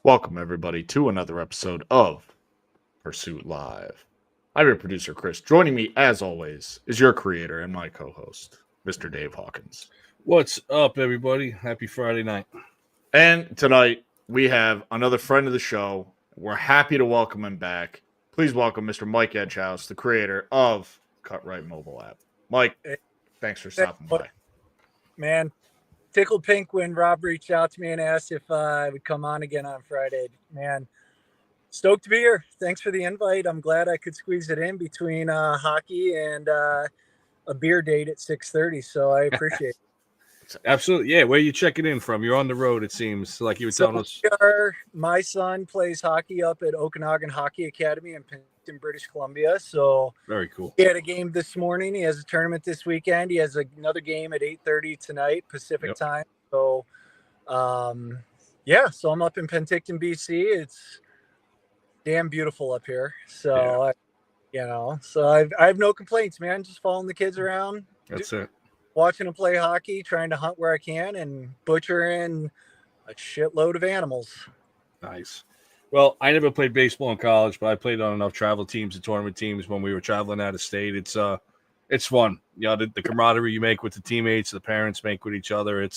Welcome, everybody, to another episode of Pursuit Live. I'm your producer, Chris. Joining me, as always, is your creator and my co-host, Mr. Dave Hawkins. What's up, everybody? Happy Friday night. And tonight, we have another friend of the show. We're happy to welcome him back. Please welcome Mr. Mike Edgehouse, the creator of Cutrite Mobile App. Mike, thanks for stopping by. Man, tickled pink when Rob reached out to me and asked if I would come on again on Friday. Man, stoked to be here. Thanks for the invite. I'm glad I could squeeze it in between hockey and a beer date at 6:30. So I appreciate it. Absolutely. Yeah, where are you checking in from? You're on the road, it seems like you were telling us. My son plays hockey up at Okanagan Hockey Academy in Penticton, British Columbia. So very cool. He had a game this morning. He has a tournament this weekend. He has another game at 8:30 tonight Pacific time. So, so I'm up in Penticton, BC. It's damn beautiful up here. So, I have no complaints, man. Just following the kids around. That's it. Watching them play hockey, trying to hunt where I can, and butchering a shitload of animals. Nice. Well, I never played baseball in college, but I played on enough travel teams and tournament teams when we were traveling out of state. It's fun. You know, the camaraderie you make with the teammates, the parents make with each other.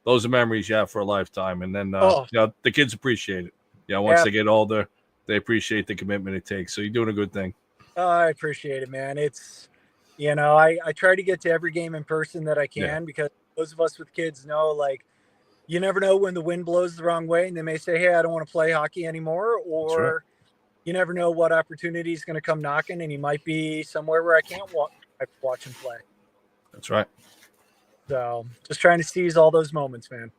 Those are memories you have for a lifetime. And then, the kids appreciate it. Once they get older, they appreciate the commitment it takes. So you're doing a good thing. I appreciate it, man. It's, I try to get to every game in person that I can because those of us with kids know, like, you never know when the wind blows the wrong way and they may say, hey, I don't want to play hockey anymore. Or you never know what opportunity is going to come knocking and you might be somewhere where I can't watch and play. That's right. So just trying to seize all those moments, man.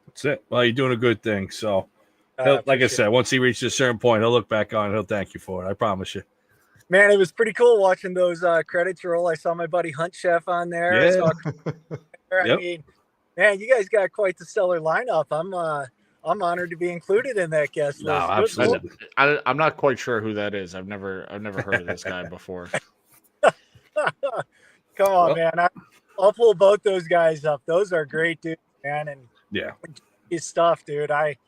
That's it. Well, you're doing a good thing. So like I said, once he reaches a certain point, he'll look back on it. He'll thank you for it. I promise you. Man, it was pretty cool watching those credits roll. I saw my buddy Hunt Chef on there. Yeah. I mean, man, you guys got quite the stellar lineup. I'm honored to be incled in that guest list. No, absolutely. I'm not quite sure who that is. I've never heard of this guy before. Come on, man. I'll pull both those guys up. Those are great dudes, man. And his stuff, dude. I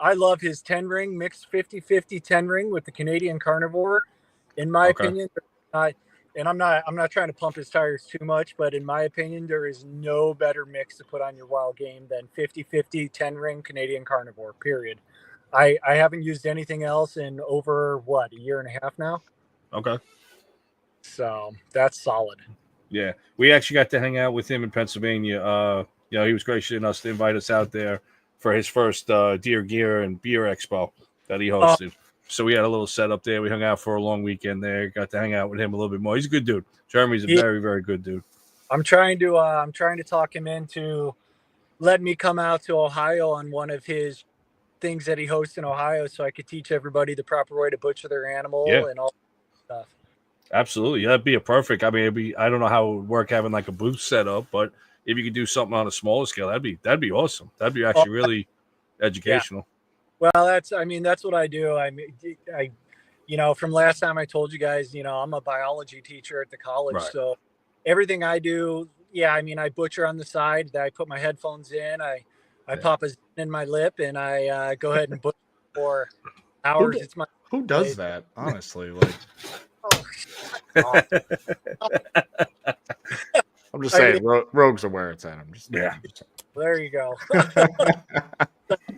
love his 10-ring, mixed 50-50 10-ring with the Canadian Carnivore. In my opinion, and I'm not trying to pump his tires too much, but in my opinion, there is no better mix to put on your wild game than 50-50 10-ring Canadian Carnivore, period. I haven't used anything else in over, a year and a half now? Okay. So that's solid. Yeah. We actually got to hang out with him in Pennsylvania. He was gracious enough to invite us out there for his first Deer Gear and Beer Expo that he hosted. So we had a little setup there. We hung out for a long weekend there. Got to hang out with him a little bit more. He's a good dude. Jeremy's a very, very good dude. I'm trying to talk him into letting me come out to Ohio on one of his things that he hosts in Ohio, so I could teach everybody the proper way to butcher their animal and all that stuff. Absolutely, that'd be a perfect. I mean, I don't know how it would work having like a booth set up, but if you could do something on a smaller scale, that'd be awesome. That'd be actually really educational. Yeah. Well, that's what I do. I from last time I told you guys, I'm a biology teacher at the college. Right. So everything I do, I butcher on the side. I put my headphones in. I pop a zin in my lip and I go ahead and butcher for hours. Who does that? Honestly, like. I'm just saying, Rogues are where it's at. I'm just There you go.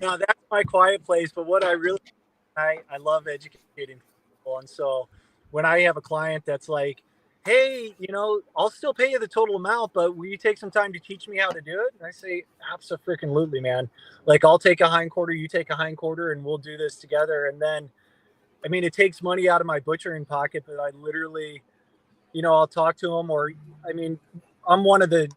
No, that's my quiet place. But what I love educating people, and so when I have a client that's like, "Hey, I'll still pay you the total amount, but will you take some time to teach me how to do it?" And I say, "Abso-freaking-lutely, man. Like, I'll take a hindquarter, you take a hindquarter, and we'll do this together." And then, it takes money out of my butchering pocket, but I literally I'll talk to them, or I mean, I'm one of the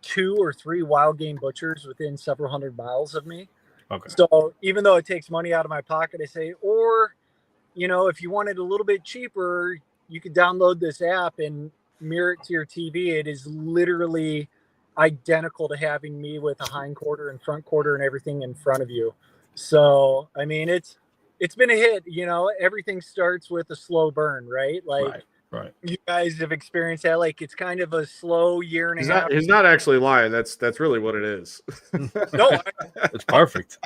2 or 3 wild game butchers within several hundred miles of me. Okay. So even though it takes money out of my pocket, I say, or, if you want it a little bit cheaper, you could download this app and mirror it to your TV. It is literally identical to having me with a hind quarter and front quarter and everything in front of you. So, I mean, it's been a hit. Everything starts with a slow burn, right? Like, right. You guys have experienced that. Like, it's kind of a slow year and a half. He's not actually lying. That's really what it is. No, it's perfect.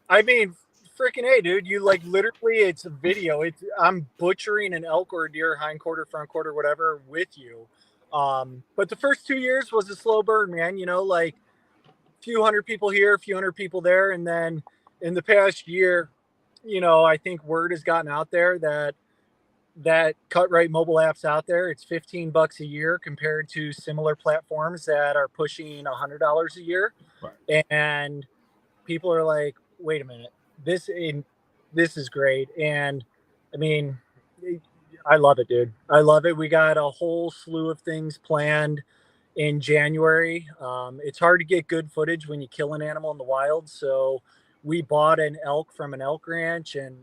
I mean, freaking hey, dude! You like literally, it's a video. I'm butchering an elk or a deer, hind quarter, front quarter, whatever, with you. But the first 2 years was a slow burn, man. Like a few hundred people here, a few hundred people there, and then in the past year, I think word has gotten out there that Cutrite Mobile App's out there. It's $15 a year compared to similar platforms that are pushing $100 a year. Right. And people are like, wait a minute, this is great. And I mean, I love it, dude. I love it. We got a whole slew of things planned in January. It's hard to get good footage when you kill an animal in the wild. So we bought an elk from an elk ranch and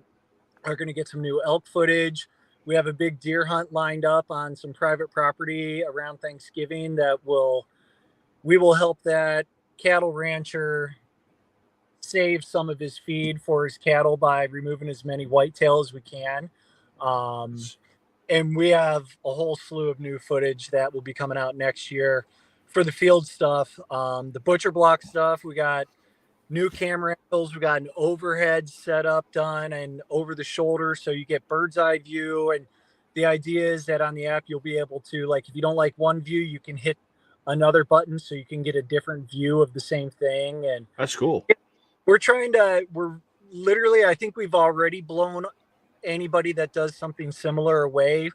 are going to get some new elk footage. We have a big deer hunt lined up on some private property around Thanksgiving that we will help that cattle rancher save some of his feed for his cattle by removing as many whitetail as we can. And we have a whole slew of new footage that will be coming out next year for the field stuff. The butcher block stuff, we got new camera angles. We got an overhead setup done and over the shoulder, so you get bird's eye view. And the idea is that on the app, you'll be able to, like, if you don't like one view, you can hit another button so you can get a different view of the same thing. And that's cool. We're literally, I think we've already blown anybody that does something similar away.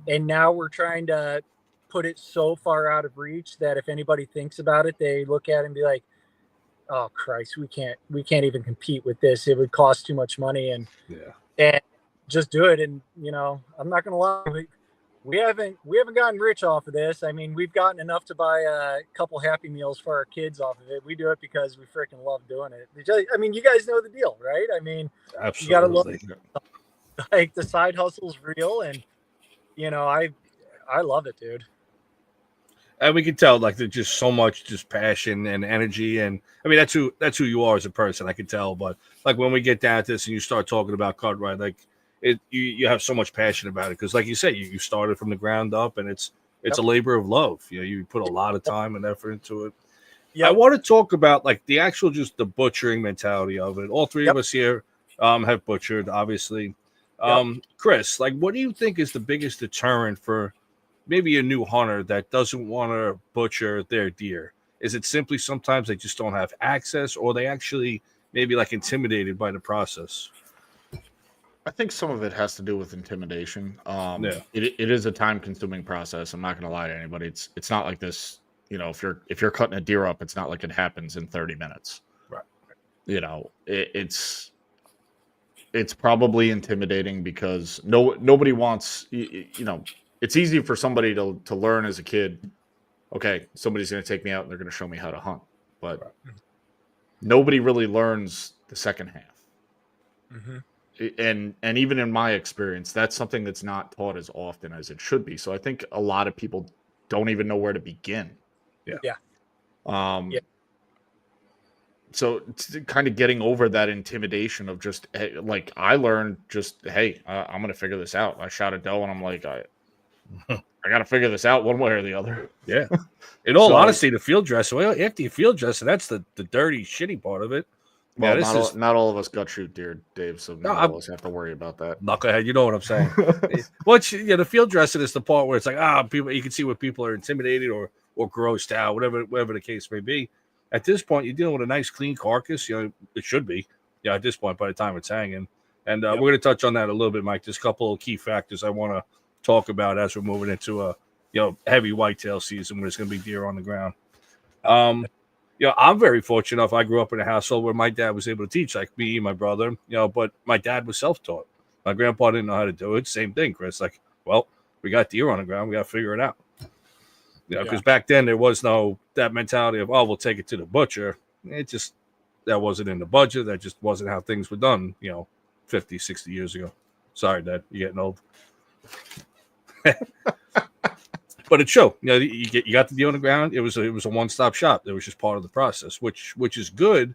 And now we're trying to put it so far out of reach that if anybody thinks about it, they look at it and be like, oh Christ, we can't even compete with this. It would cost too much money and just do it. And I'm not gonna lie, we haven't gotten rich off of this. I mean, we've gotten enough to buy a couple Happy Meals for our kids off of it. We do it because we freaking love doing it. I mean, you guys know the deal, right? I mean, absolutely. You gotta love, like, the side hustle's real, and I love it, dude. And we can tell, like, there's just so much just passion and energy. And I mean, that's who you are as a person. I can tell. But like when we get down to this and you start talking about Cutrite, like you have so much passion about it. Cause like you said, you started from the ground up and it's a labor of love. You put a lot of time and effort into it. Yeah. I want to talk about like the actual, just the butchering mentality of it. All three of us here have butchered, obviously. Chris, like, what do you think is the biggest deterrent for maybe a new hunter that doesn't want to butcher their deer? Is it simply sometimes they just don't have access, or they actually maybe like intimidated by the process? I think some of it has to do with intimidation. It is a time-consuming process. I'm not going to lie to anybody. It's not like this. If you're cutting a deer up, it's not like it happens in 30 minutes. Right. It's probably intimidating because nobody wants. It's easy for somebody to learn as a kid, okay, somebody's going to take me out and they're going to show me how to hunt. But nobody really learns the second half. Mm-hmm. And even in my experience, that's something that's not taught as often as it should be. So I think a lot of people don't even know where to begin. So kind of getting over that intimidation of just, like, I learned just, hey, I'm going to figure this out. I shot a doe and I'm like, I got to figure this out one way or the other. Yeah. In all honesty, the field dress, well, after you field dress, that's the dirty, shitty part of it. Well, not all of us gut shoot deer, Dave, so none of us have to worry about that. Knucklehead, you know what I'm saying. Well, the field dressing is the part where it's like, people, you can see where people are intimidated or grossed out, whatever the case may be. At this point, you're dealing with a nice, clean carcass. It should be. At this point, by the time it's hanging. And we're going to touch on that a little bit, Mike. There's a couple of key factors I want to talk about as we're moving into a heavy whitetail season where there's going to be deer on the ground. I'm very fortunate enough. I grew up in a household where my dad was able to teach, like me, my brother, but my dad was self-taught. My grandpa didn't know how to do it. Same thing, Chris. Like, well, We got deer on the ground. We got to figure it out. Because back then there was no that mentality of, we'll take it to the butcher. That wasn't in the budget. That just wasn't how things were done, 50, 60 years ago. Sorry, Dad, you're getting old. But it showed. You got the deer on the ground. It was a one-stop shop. It was just part of the process, which is good.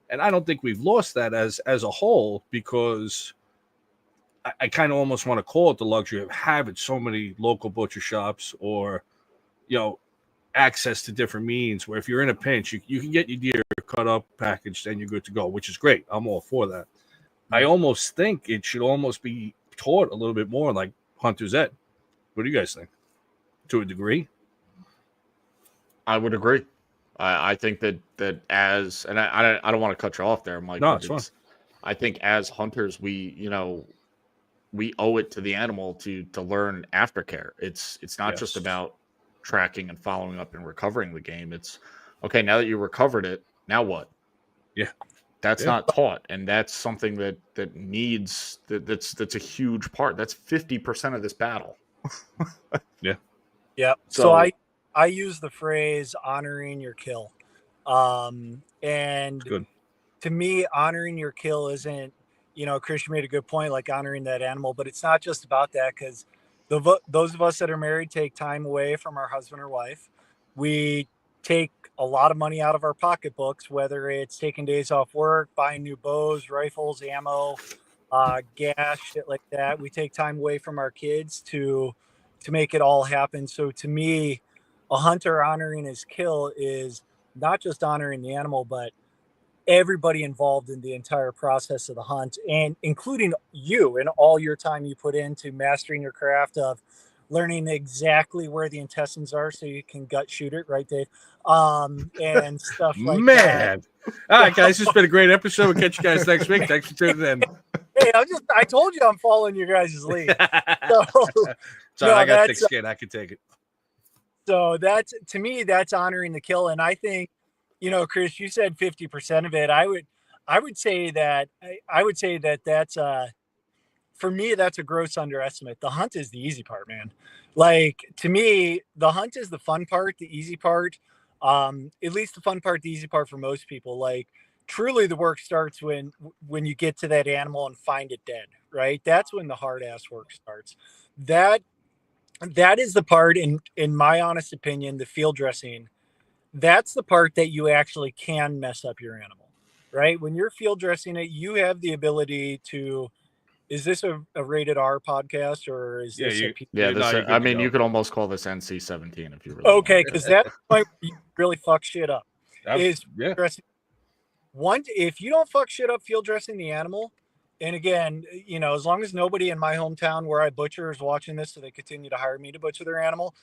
And I don't think we've lost that as a whole, because I kind of almost want to call it the luxury of having so many local butcher shops, or access to different means where if you're in a pinch, you can get your deer cut up, packaged, and you're good to go, which is great. I'm all for that. I almost think it should almost be taught a little bit more like Hunter's Ed. What do you guys think? To a degree? I would agree. I think that as, and I don't want to cut you off there, Mike. No, it's fine. I think as hunters, we owe it to the animal to learn aftercare. It's not just about tracking and following up and recovering the game. It's okay, now that you recovered it, now what? That's not taught, and that's something that needs that's a huge part. That's 50% of this battle. So I use the phrase honoring your kill, and good. To me, honoring your kill isn't, Chris, you made a good point, like honoring that animal, but it's not just about that, because those of us that are married take time away from our husband or wife. We take a lot of money out of our pocketbooks, whether it's taking days off work, buying new bows, rifles, ammo, gas, shit like that. We take time away from our kids to make it all happen. So to me, a hunter honoring his kill is not just honoring the animal, but everybody involved in the entire process of the hunt, and including you and all your time you put into mastering your craft of learning exactly where the intestines are so you can gut shoot it, right, Dave? And stuff like that. All right, guys, this has been a great episode. We'll catch you guys next week. Thanks for tuning in. Hey, I told you I'm following your guys' lead. So, I got thick skin. I can take it. So to me, that's honoring the kill. And I think, Chris, you said 50% of it. I would say that that's for me, that's a gross underestimate. The hunt is the easy part, man. Like, to me, the hunt is the fun part, the easy part. At least the fun part, the easy part for most people. Like, truly the work starts when you get to that animal and find it dead, right? That's when the hard ass work starts. That is the part, in my honest opinion, the field dressing, that's the part that you actually can mess up your animal, right? When you're field dressing it, you have the ability to, is this a rated R podcast, or is this you could almost call this NC-17 if you really okay, because that's the point where you really fuck shit up. Dressing. If you don't fuck shit up field dressing the animal, and again, as long as nobody in my hometown where I butcher is watching this, so they continue to hire me to butcher their animal,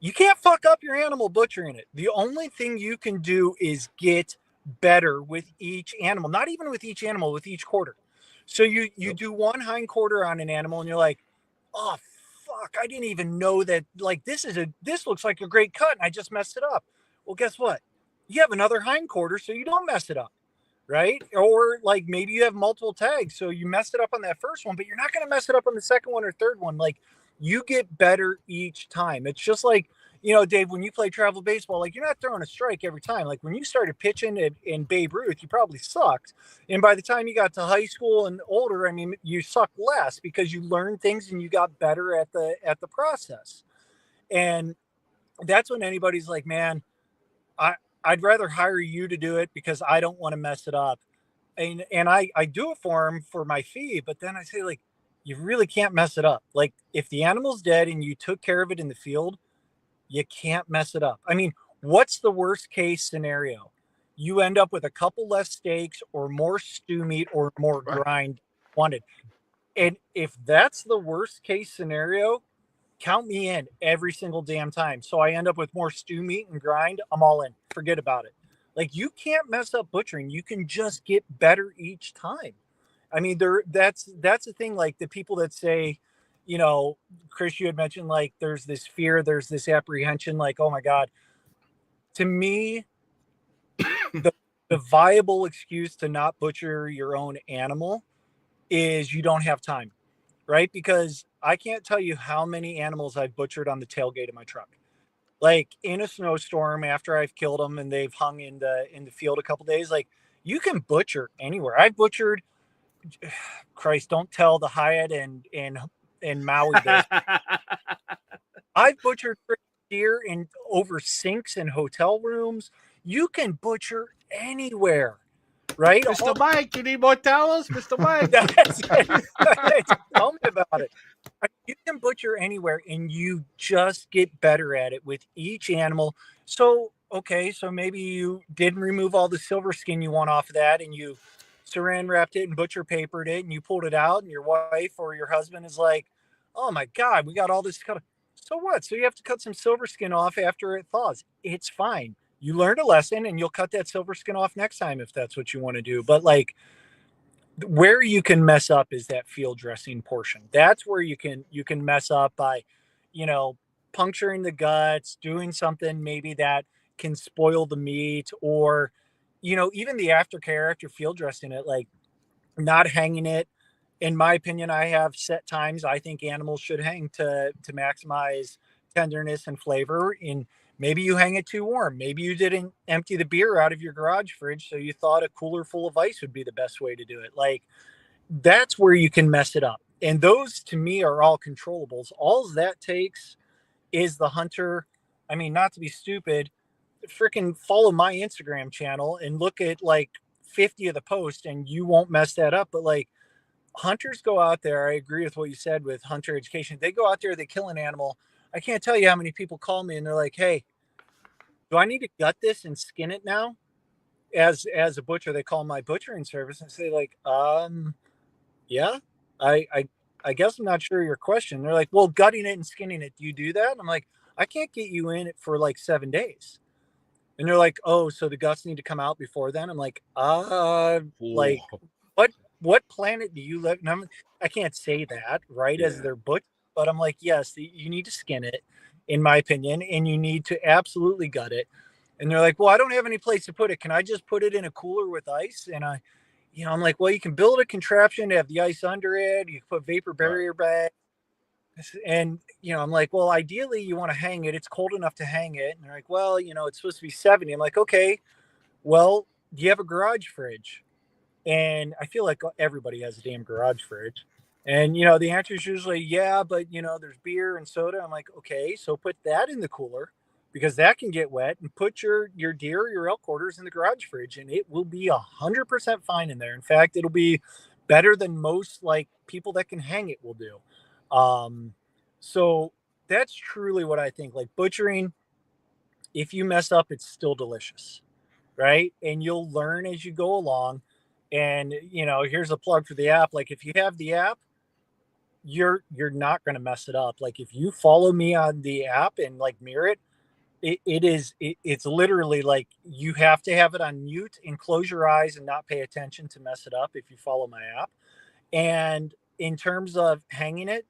you can't fuck up your animal butchering it. The only thing you can do is get better with each animal, not even with each animal, with each quarter. So you do one hind quarter on an animal and you're like, oh, fuck, I didn't even know that, like, this looks like a great cut and I just messed it up. Well, guess what? You have another hind quarter so you don't mess it up. Right? Or like maybe you have multiple tags, so you messed it up on that first one, but you're not going to mess it up on the second one or third one. Like, you get better each time. It's just like, Dave, when you play travel baseball, like, you're not throwing a strike every time. Like, when you started pitching in Babe Ruth, you probably sucked. And by the time you got to high school and older, I mean, you sucked less because you learned things and you got better at the process. And that's when anybody's like, man, I'd rather hire you to do it because I don't want to mess it up. And I do it for him for my fee, but then I say, like, you really can't mess it up. Like, if the animal's dead and you took care of it in the field, you can't mess it up. I mean, what's the worst case scenario? You end up with a couple less steaks or more stew meat or more grind wanted. And if that's the worst case scenario, count me in every single damn time. So I end up with more stew meat and grind. I'm all in. Forget about it. Like, you can't mess up butchering. You can just get better each time. I mean, that's the thing. Like, the people that say, Chris, you had mentioned, like, there's this fear, there's this apprehension, like, oh my God. To me, the viable excuse to not butcher your own animal is you don't have time. right? Because I can't tell you how many animals I've butchered on the tailgate of my truck. Like in a snowstorm after I've killed them and they've hung in the field a couple days, like you can butcher anywhere. I've butchered, Christ, don't tell the Hyatt and Maui this. I've butchered deer in over sinks in hotel rooms. You can butcher anywhere, right? Mr. Mike, you need more towels, Mr. Mike. Tell me about it. You can butcher anywhere, and you just get better at it with each animal. So, okay, so maybe you didn't remove all the silver skin you want off of that, and you saran wrapped it and butcher papered it, and you pulled it out, and your wife or your husband is like, "Oh my God, we got all this cut." So what? So you have to cut some silver skin off after it thaws. It's fine. You learned a lesson, and you'll cut that silver skin off next time if that's what you want to do. But like, where you can mess up is that field dressing portion. That's where you can mess up by, puncturing the guts, doing something maybe that can spoil the meat, or even the aftercare after field dressing it, like not hanging it. In my opinion, I have set times I think animals should hang to maximize tenderness and flavor. And maybe you hang it too warm. Maybe you didn't empty the beer out of your garage fridge, so you thought a cooler full of ice would be the best way to do it. Like, that's where you can mess it up. And those to me are all controllables. All that takes is the hunter. I mean, not to be stupid, freaking follow my Instagram channel and look at like 50 of the posts and you won't mess that up. But like, hunters go out there. I agree with what you said with hunter education. They go out there, they kill an animal. I can't tell you how many people call me and they're like, "Hey, do I need to gut this and skin it now?" As a butcher, they call my butchering service and say like, yeah, I guess I'm not sure your question. They're like, "Well, gutting it and skinning it, do you do that?" I'm like, "I can't get you in it for like 7 days." And they're like, "Oh, so the guts need to come out before then?" I'm like, like what planet do you live? And I can't say that, right? Yeah. As their butcher, but I'm like, yes, you need to skin it, in my opinion, and you need to absolutely gut it. And they're like, "Well, I don't have any place to put it. Can I just put it in a cooler with ice?" And I'm like, "Well, you can build a contraption to have the ice under it. You can put vapor barrier back." And, I'm like, "Well, ideally you want to hang it. It's cold enough to hang it." And they're like, "Well, it's supposed to be 70. I'm like, "Okay, well, do you have a garage fridge?" And I feel like everybody has a damn garage fridge. And, the answer is usually, yeah, but, there's beer and soda. I'm like, "Okay, so put that in the cooler because that can get wet, and put your deer, your elk quarters in the garage fridge, and it will be 100% fine in there. In fact, it'll be better than most like people that can hang it will do." So that's truly what I think. Like butchering, if you mess up, it's still delicious, right? And you'll learn as you go along. And here's a plug for the app. Like if you have the app, you're not going to mess it up. Like if you follow me on the app and like mirror it, it's literally like you have to have it on mute and close your eyes and not pay attention to mess it up if you follow my app. And in terms of hanging it,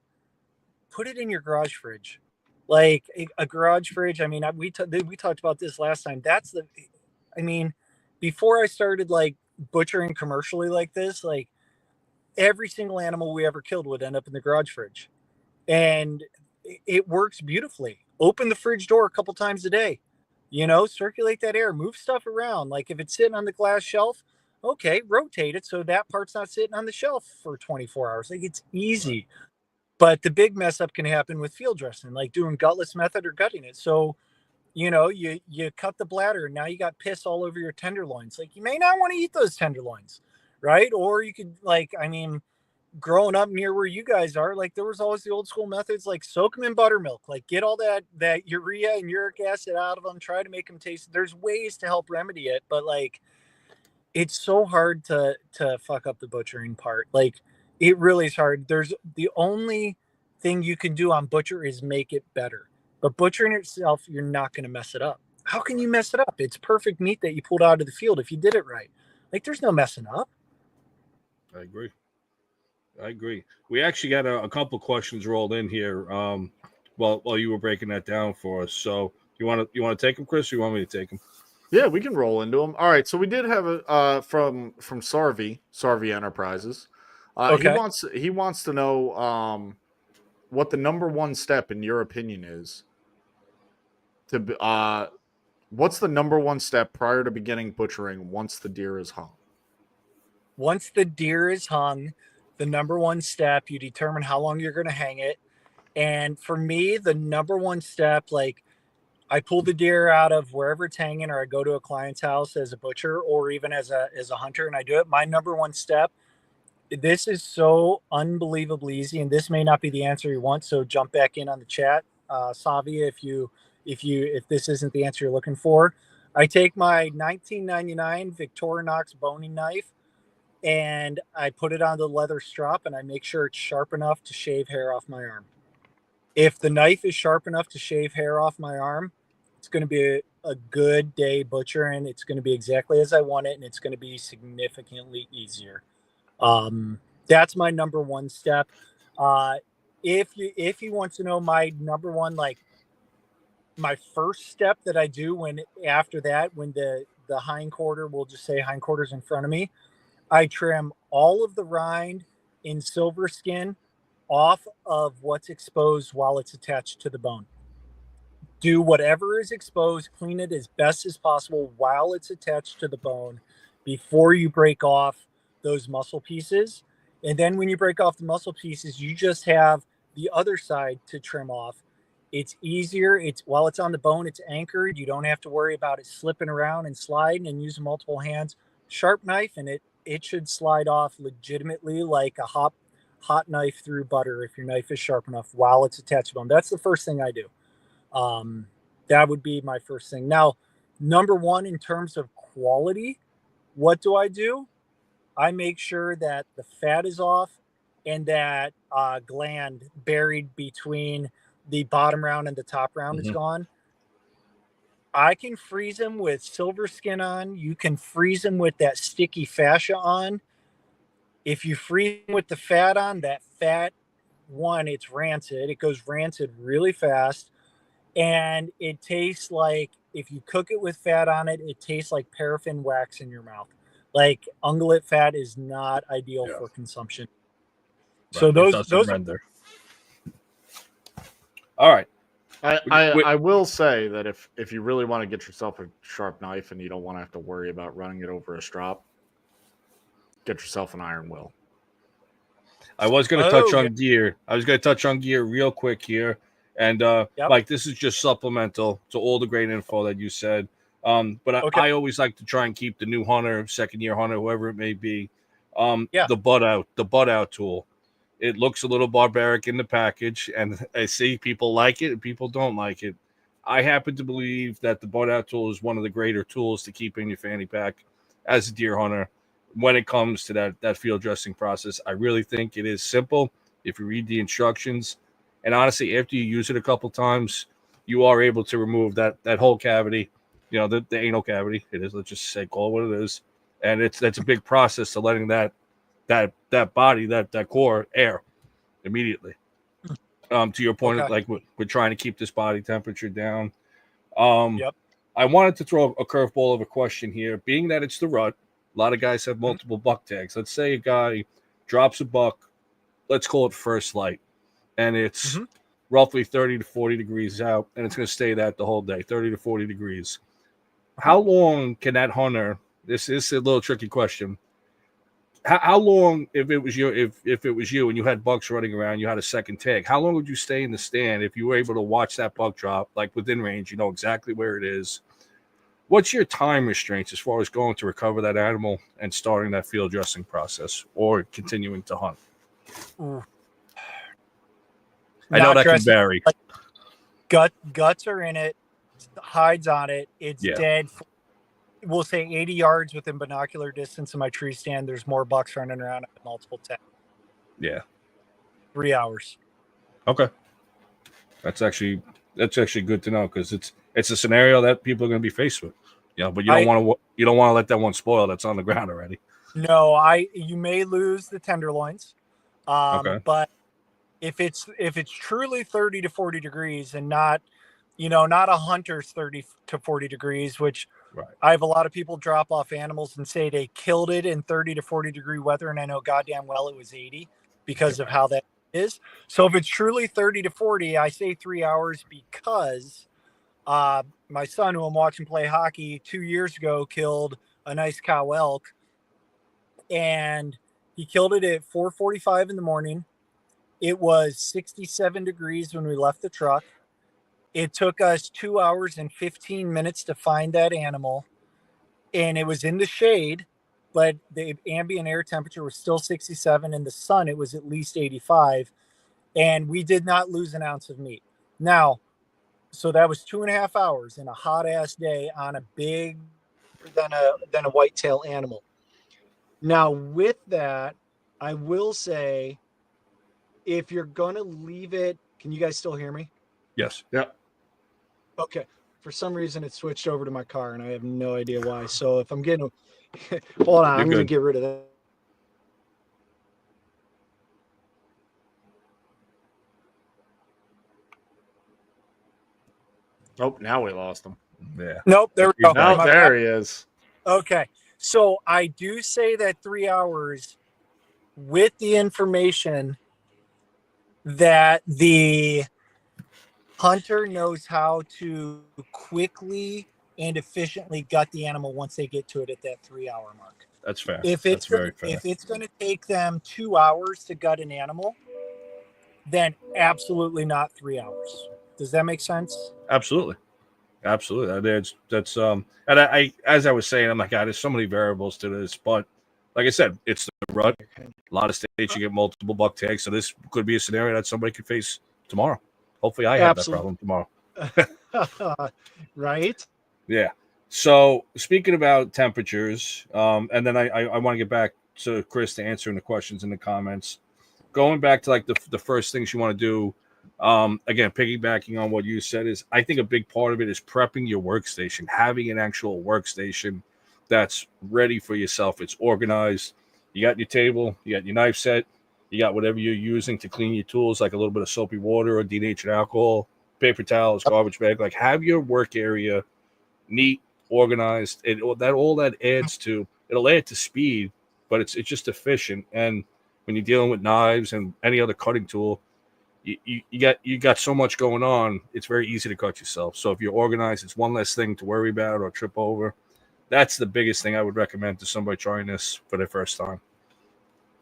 put it in your garage fridge. Like a garage fridge. I mean, we talked about this last time. Before I started like butchering commercially like this, like every single animal we ever killed would end up in the garage fridge, and it works beautifully. Open the fridge door a couple times a day, circulate that air, move stuff around. Like if it's sitting on the glass shelf, okay, rotate it so that part's not sitting on the shelf for 24 hours. Like it's easy. But the big mess up can happen with field dressing, like doing gutless method or gutting it. So you cut the bladder and now you got piss all over your tenderloins. Like you may not want to eat those tenderloins, right? Or you could growing up near where you guys are, like there was always the old school methods, like soak them in buttermilk, like get all that urea and uric acid out of them, try to make them taste. There's ways to help remedy it, but like it's so hard to fuck up the butchering part. Like it really is hard. There's the only thing you can do on butcher is make it better. But butchering itself, you're not going to mess it up. How can you mess it up? It's perfect meat that you pulled out of the field if you did it right. Like there's no messing up. I agree. We actually got a couple questions rolled in here while you were breaking that down for us. So you want to take them, Chris, or you want me to take them? Yeah, we can roll into them. All right, so we did have a from Sarvi Enterprises. Okay. He wants to know what the number one step in your opinion is to what's the number one step prior to beginning butchering once the deer is hung? Once the deer is hung, the number one step, you determine how long you're going to hang it. And for me, the number one step, like I pull the deer out of wherever it's hanging, or I go to a client's house as a butcher or even as a hunter, and I do it. My number one step, this is so unbelievably easy, and this may not be the answer you want. So jump back in on the chat, Savia, if this isn't the answer you're looking for. I take my 1999 Victorinox boning knife and I put it on the leather strap and I make sure it's sharp enough to shave hair off my arm. If the knife is sharp enough to shave hair off my arm, it's going to be a good day butchering. It's going to be exactly as I want it, and it's going to be significantly easier. That's my number one step. If you want to know my number one, like my first step that I do when after that, when the hindquarter, we'll just say hindquarters in front of me, I trim all of the rind in silver skin off of what's exposed while it's attached to the bone. Do whatever is exposed, clean it as best as possible while it's attached to the bone before you break off those muscle pieces. And then when you break off the muscle pieces, you just have the other side to trim off. It's easier. It's while it's on the bone, it's anchored. You don't have to worry about it slipping around and sliding, and using multiple hands. Sharp knife, and it should slide off legitimately like a hot knife through butter if your knife is sharp enough while it's attached to bone. That's the first thing I do. That would be my first thing. Now, number one, in terms of quality, what do? I make sure that the fat is off and that gland buried between the bottom round and the top round is gone. I can freeze them with silver skin on. You can freeze them with that sticky fascia on. If you freeze them with the fat on, that fat, one, it's rancid. It goes rancid really fast. And it tastes like, if you cook it with fat on it, it tastes like paraffin wax in your mouth. Like ungulate fat is not ideal for consumption. Right. So those render. All right. I will say that if you really want to get yourself a sharp knife and you don't want to have to worry about running it over a strop, get yourself an iron will. I was going to touch on gear. I was going to touch on gear real quick here. And Mike, this is just supplemental to all the great info that you said. But I always like to try and keep the new hunter, second year hunter, whoever it may be, the butt out tool. It looks a little barbaric in the package, and I see people like it and people don't like it. I happen to believe that the butt out tool is one of the greater tools to keep in your fanny pack as a deer hunter when it comes to that field dressing process. I really think it is simple if you read the instructions. And honestly, after you use it a couple times, you are able to remove that whole cavity, the anal cavity. It is, let's just say, call it what it is. And that's a big process to letting that body, that core air immediately. To your point, like we're trying to keep this body temperature down. I wanted to throw a curveball of a question here, being that it's the rut. A lot of guys have multiple buck tags. Let's say a guy drops a buck, let's call it first light, and it's roughly 30 to 40 degrees out, and it's going to stay that the whole day, 30 to 40 degrees. How long can that hunter, this is a little tricky question, how long, if it was you and you had bucks running around, you had a second tag, how long would you stay in the stand if you were able to watch that buck drop, like within range, you know exactly where it is? What's your time restraints as far as going to recover that animal and starting that field dressing process or continuing to hunt? I know that can vary. Guts are in it, hides on it. It's dead. We'll say 80 yards within binocular distance of my tree stand. There's more bucks running around at multiple tags. Yeah. 3 hours. Okay. That's actually good to know, because it's a scenario that people are going to be faced with. But you don't want to let that one spoil that's on the ground already. No, you may lose the tenderloins. But if it's truly 30 to 40 degrees and not a hunter's 30 to 40 degrees, which Right. I have a lot of people drop off animals and say they killed it in 30 to 40 degree weather, and I know goddamn well it was 80 because of how that is. So if it's truly 30 to 40, I say 3 hours because my son, who I'm watching play hockey 2 years ago, killed a nice cow elk, and he killed it at 4:45 in the morning. It was 67 degrees when we left the truck. It took us 2 hours and 15 minutes to find that animal, and it was in the shade, but the ambient air temperature was still 67. In the sun, it was at least 85, and we did not lose an ounce of meat. Now, so that was 2.5 hours in a hot ass day on a big than a whitetail animal. Now, with that, I will say, if you're gonna leave it, can you guys still hear me? Yes. Yep. Okay. For some reason, it switched over to my car, and I have no idea why. So if I'm getting, hold on, I'm gonna get rid of that. Oh, now we lost him. Yeah. Nope. There we go. No, there he is. Okay. So I do say that 3 hours with the information that the hunter knows how to quickly and efficiently gut the animal once they get to it at that 3 hour mark. That's fair. That's very fair. If it's going to take them 2 hours to gut an animal, then absolutely not 3 hours. Does that make sense? Absolutely. That's and I as I was saying, I'm like, God, there's so many variables to this, but like I said, it's the rut. A lot of states you get multiple buck tags, so this could be a scenario that somebody could face tomorrow. Hopefully, I have that problem tomorrow. Right? Yeah. So speaking about temperatures, and then I want to get back to Chris to answering the questions in the comments. Going back to like the first things you want to do. Again, piggybacking on what you said, is I think a big part of it is prepping your workstation, having an actual workstation that's ready for yourself. It's organized. You got your table, you got your knife set, you got whatever you're using to clean your tools, like a little bit of soapy water or denatured alcohol, paper towels, garbage bag. Like, have your work area neat, organized. All that adds to, it'll add to speed, but it's just efficient. And when you're dealing with knives and any other cutting tool, you got so much going on, it's very easy to cut yourself. So if you're organized, it's one less thing to worry about or trip over. That's the biggest thing I would recommend to somebody trying this for their first time.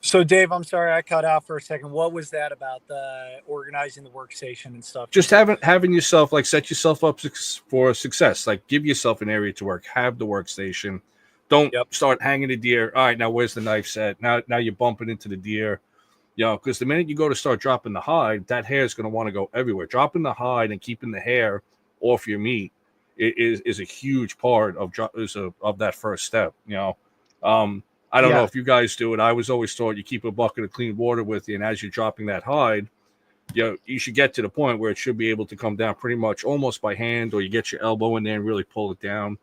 So Dave, I'm sorry I cut out for a second. What was that about, the organizing the workstation and stuff? Just having yourself, like, set yourself up for success. Like, give yourself an area to work. Have the workstation. Don't start hanging the deer. All right, now where's the knife set? Now you're bumping into the deer. Because the minute you go to start dropping the hide, that hair is going to want to go everywhere. Dropping the hide and keeping the hair off your meat is a huge part of that first step. I don't know if you guys do it. I was always taught you keep a bucket of clean water with you, and as you're dropping that hide, you should get to the point where it should be able to come down pretty much almost by hand, or you get your elbow in there and really pull it down.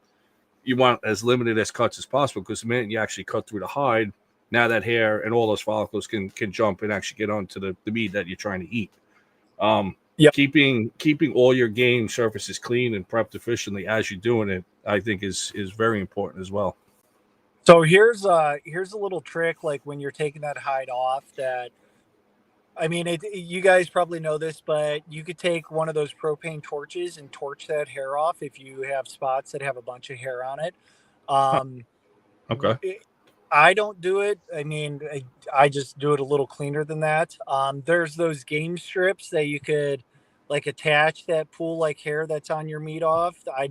You want as limited as cuts as possible, because the minute you actually cut through the hide, now that hair and all those follicles can jump and actually get onto the meat that you're trying to eat. Keeping all your game surfaces clean and prepped efficiently as you're doing it, I think is very important as well. So here's a little trick, like when you're taking that hide off, that, I mean, you guys probably know this, but you could take one of those propane torches and torch that hair off if you have spots that have a bunch of hair on it. Okay. I don't do it. I mean, I just do it a little cleaner than that. There's those game strips that you could like attach that pull like hair that's on your meat off. I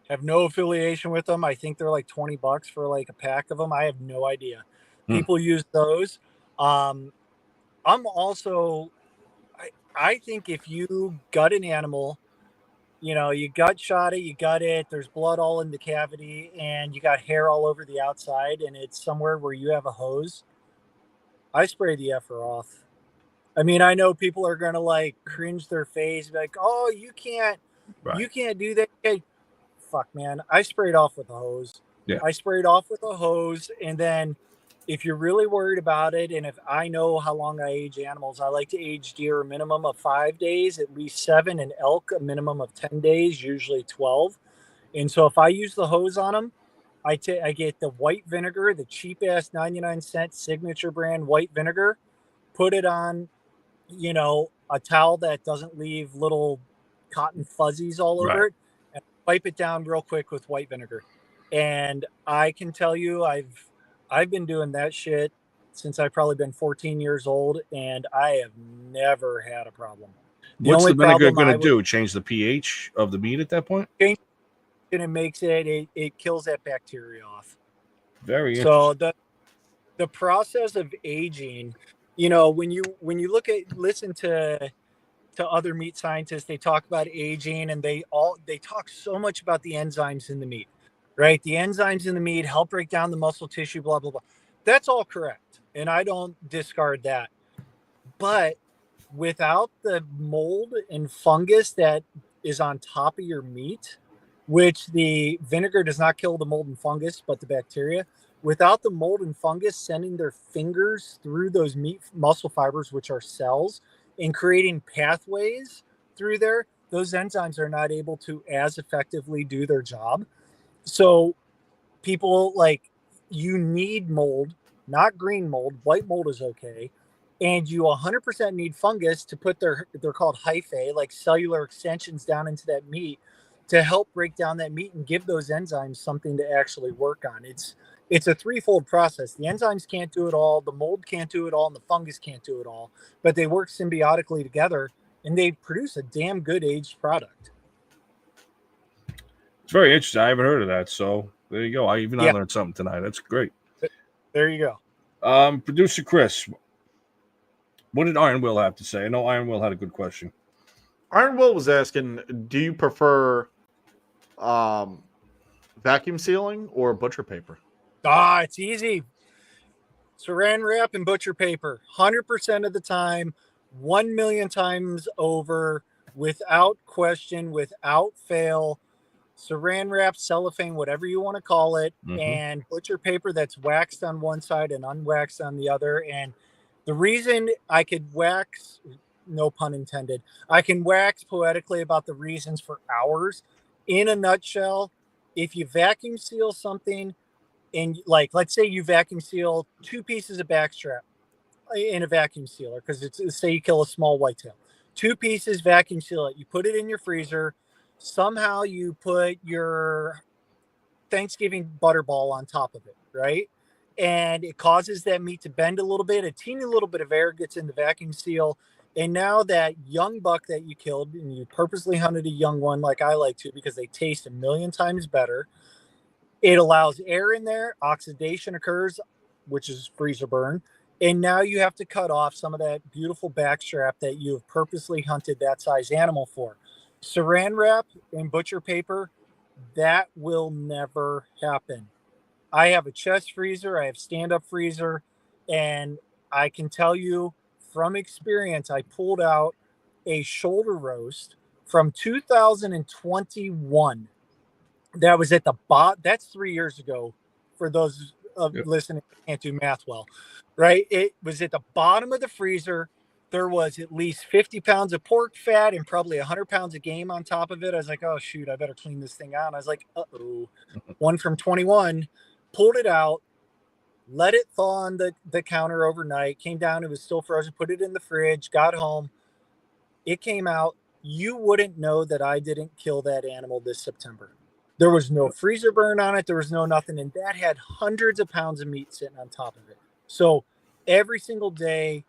have no affiliation with them. I think they're like $20 for like a pack of them. I have no idea. People use those. I'm also, I think if you gut an animal, you gut shot it, you gut it, there's blood all in the cavity, and you got hair all over the outside, and it's somewhere where you have a hose, I spray the effer off. I mean, I know people are going to like cringe their face, like, oh, you can't do that. Hey, fuck, man. I sprayed off with a hose. Yeah. I sprayed off with a hose, and then if you're really worried about it, and if I know how long I age animals, I like to age deer a minimum of 5 days, at least 7, and elk a minimum of 10 days, usually 12. And so if I use the hose on them, I get the white vinegar, the cheap ass 99-cent signature brand white vinegar, put it on, a towel that doesn't leave little cotton fuzzies all over it, and wipe it down real quick with white vinegar. And I can tell you, I've been doing that shit since I've probably been 14 years old, and I have never had a problem. What's the vinegar going to do? Change the pH of the meat at that point? And it makes it kills that bacteria off. Very interesting. So the process of aging, when you listen to other meat scientists, they talk about aging, and they talk so much about the enzymes in the meat, right? The enzymes in the meat help break down the muscle tissue, blah, blah, blah. That's all correct. And I don't discard that. But without the mold and fungus that is on top of your meat, which the vinegar does not kill the mold and fungus, but the bacteria, without the mold and fungus sending their fingers through those meat muscle fibers, which are cells, and creating pathways through there, those enzymes are not able to as effectively do their job. So people you need mold, not green mold. White mold is okay. And you 100% need fungus to put they're called hyphae, like cellular extensions down into that meat to help break down that meat and give those enzymes something to actually work on. It's a threefold process. The enzymes can't do it all, the mold can't do it all, and the fungus can't do it all, but they work symbiotically together, and they produce a damn good aged product. It's very interesting. I haven't heard of that, so there you go. I learned something tonight. That's great. There you go. Producer Chris, what did Iron Will have to say? I know Iron Will had a good question. Iron Will was asking, do you prefer vacuum sealing or butcher paper? It's easy. Saran wrap and butcher paper, 100% of the time, 1 million times over, without question, without fail. Saran wrap, cellophane, whatever you want to call it, and butcher paper that's waxed on one side and unwaxed on the other. And the reason I could wax, no pun intended, I can wax poetically about the reasons for hours. In a nutshell, if you vacuum seal something, and let's say you vacuum seal 2 pieces of backstrap in a vacuum sealer, because it's, say you kill a small whitetail, 2 pieces, vacuum seal it, you put it in your freezer, somehow you put your Thanksgiving butterball on top of it, right? And it causes that meat to bend a little bit, a teeny little bit of air gets in the vacuum seal, and now that young buck that you killed, and you purposely hunted a young one like I like to because they taste a million times better, it allows air in there, oxidation occurs, which is freezer burn, and now you have to cut off some of that beautiful backstrap that you have purposely hunted that size animal for. Saran wrap and butcher paper, that will never happen. I have a chest freezer, I have stand-up freezer, and I can tell you from experience, I pulled out a shoulder roast from 2021. That was at the bottom. That's 3 years ago for those listening who can't do math well, right? It was at the bottom of the freezer. There was at least 50 pounds of pork fat and probably 100 pounds of game on top of it. I was like, oh, shoot, I better clean this thing out. I was like, uh-oh. One from 21, pulled it out, let it thaw on the counter overnight, came down, it was still frozen, put it in the fridge, got home. It came out. You wouldn't know that I didn't kill that animal this September. There was no freezer burn on it. There was no nothing. And that had hundreds of pounds of meat sitting on top of it. So every single day,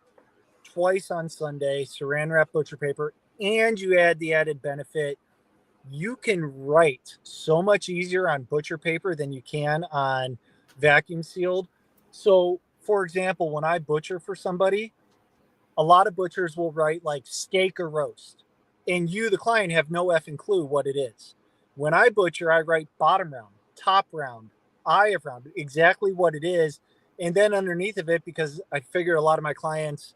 twice on Sunday, saran wrap, butcher paper, and you add the added benefit. You can write so much easier on butcher paper than you can on vacuum sealed. So, for example, when I butcher for somebody, a lot of butchers will write like steak or roast. And you, the client, have no effing clue what it is. When I butcher, I write bottom round, top round, eye of round, exactly what it is. And then underneath of it, because I figure a lot of my clients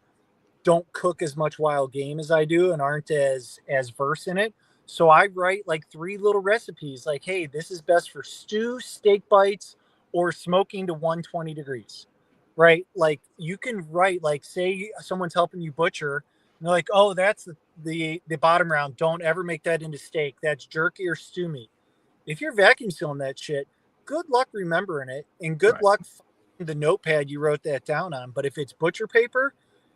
don't cook as much wild game as I do and aren't as versed in it. So I write like 3 little recipes like, hey, this is best for stew, steak bites, or smoking to 120 degrees, right? Like you can write, like say someone's helping you butcher, and they're like, oh, that's the bottom round. Don't ever make that into steak. That's jerky or stew meat. if you're vacuum sealing that shit, good luck remembering it, and good luck finding the notepad you wrote that down on. But if it's butcher paper,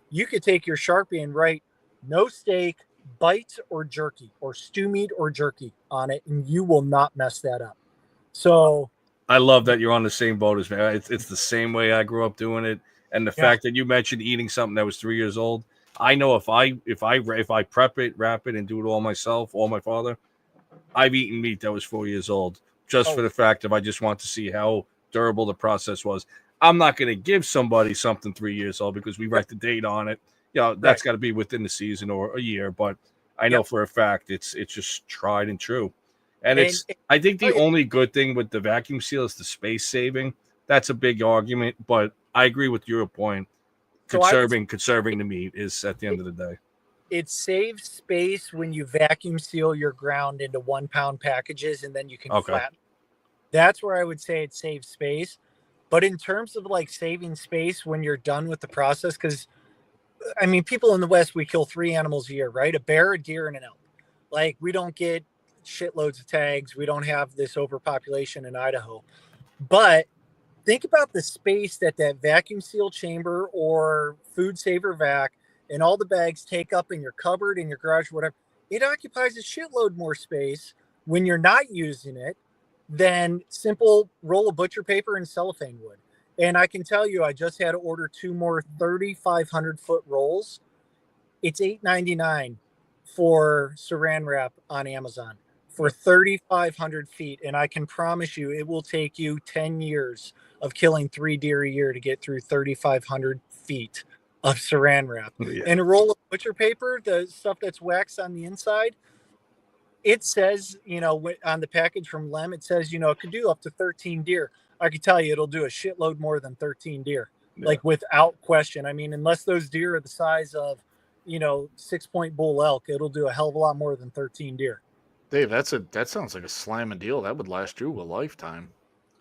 you could take your Sharpie and write no steak, bites, or jerky, or stew meat or jerky on it, and you will not mess that up. So I love that you're on the same boat as me. It's the same way I grew up doing it. And the fact that you mentioned eating something that was 3 years old, I know if I prep it, wrap it, and do it all myself, all my father, I've eaten meat that was 4 years old just for the fact of I just want to see how durable the process was. I'm not going to give somebody something 3 years old because we write the date on it. That's got to be within the season or a year. But I know for a fact it's just tried and true. And I think the only good thing with the vacuum seal is the space saving. That's a big argument, but I agree with your point. Conserving the meat is at the end of the day. It saves space when you vacuum seal your ground into 1 pound packages, and then you can flatten. That's where I would say it saves space. But in terms of like saving space when you're done with the process, because I mean, people in the West, we kill 3 animals a year, right? A bear, a deer, and an elk. Like, we don't get shitloads of tags. We don't have this overpopulation in Idaho. But think about the space that vacuum seal chamber or food saver vac and all the bags take up in your cupboard, in your garage, whatever. It occupies a shitload more space when you're not using it than simple roll of butcher paper and cellophane would. And I can tell you, I just had to order 2 more 3,500 foot rolls. It's $8.99 for saran wrap on Amazon for 3,500 feet. And I can promise you it will take you 10 years of killing 3 deer a year to get through 3,500 feet of saran wrap. And a roll of butcher paper, the stuff that's waxed on the inside, it says, on the package from Lem, it says, it could do up to 13 deer. I can tell you it'll do a shitload more than 13 deer, like without question. I mean, unless those deer are the size of, 6-point bull elk, it'll do a hell of a lot more than 13 deer. Dave, that sounds like a slamming deal. That would last you a lifetime.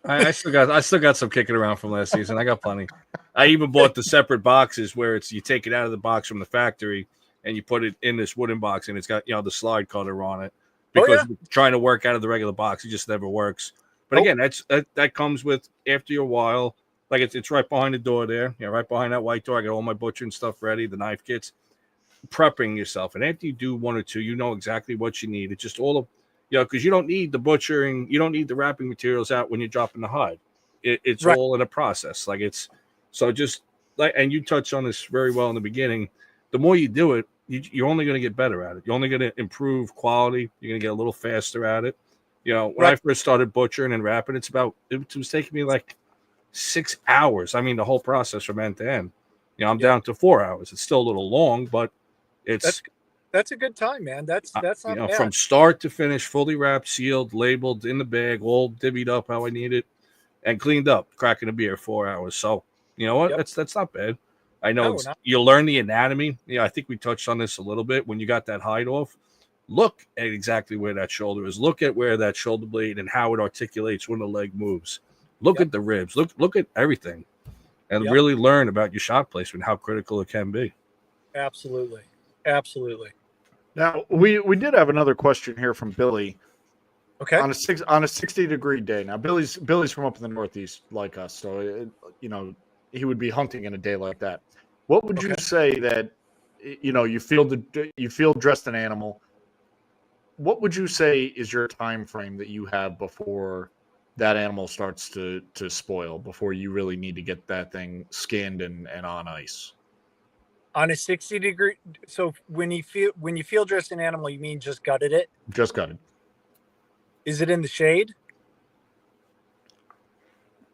I still got some kicking around from last season. I got plenty. I even bought the separate boxes where you take it out of the box from the factory and you put it in this wooden box, and it's got the slide cutter on it because trying to work out of the regular box, it just never works. But again, that comes with after a while. Like it's right behind the door there, right behind that white door. I got all my butchering stuff ready, the knife kits, prepping yourself, and after you do 1 or 2, you know exactly what you need. It's just all of because you don't need the butchering, you don't need the wrapping materials out when you're dropping the hide. It's all in a process. Like it's so just like, and you touched on this very well in the beginning. The more you do it, you're only going to get better at it. You're only going to improve quality. You're going to get a little faster at it. When I first started butchering and wrapping, it was taking me like 6 hours. I mean, the whole process from end to end. I'm down to 4 hours. It's still a little long, but that's a good time, man. That's not bad. From start to finish, fully wrapped, sealed, labeled, in the bag, all divvied up how I need it, and cleaned up. Cracking a beer, 4 hours. So you know what? That's not bad. I know you'll learn the anatomy. I think we touched on this a little bit when you got that hide off. Look at exactly where that shoulder is. Look at where that shoulder blade and how it articulates when the leg moves. Look at the ribs. Look at everything, and really learn about your shot placement, how critical it can be. Absolutely. Now we did have another question here from Billy. Okay. On a 60-degree day. Now Billy's from up in the Northeast like us, so he would be hunting in a day like that. What would you say that you field dressed an animal? What would you say is your time frame that you have before that animal starts to spoil, before you really need to get that thing skinned and on ice? On a 60-degree, so when you field dress an animal, you mean just gutted it? Just gutted. Is it in the shade?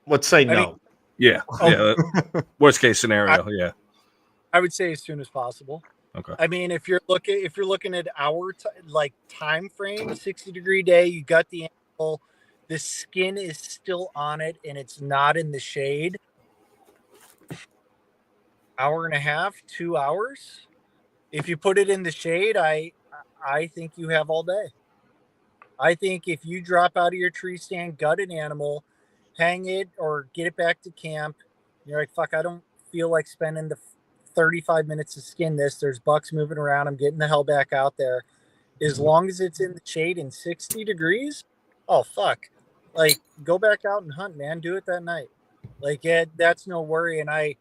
Let's say no. Yeah. Worst case scenario. I would say as soon as possible. Okay. I mean, if you're looking at our time frame, 60-degree day, you got the animal, the skin is still on it, and it's not in the shade. Hour and a half, 2 hours. If you put it in the shade, I think you have all day. I think if you drop out of your tree stand, gut an animal, hang it or get it back to camp, you're like, fuck, I don't feel like spending the 35 minutes to skin this. There's bucks moving around. I'm getting the hell back out there. As long as it's in the shade in 60 degrees, Oh, fuck. Like, go back out and hunt, man. Do it that night. Like, that's no worry. And I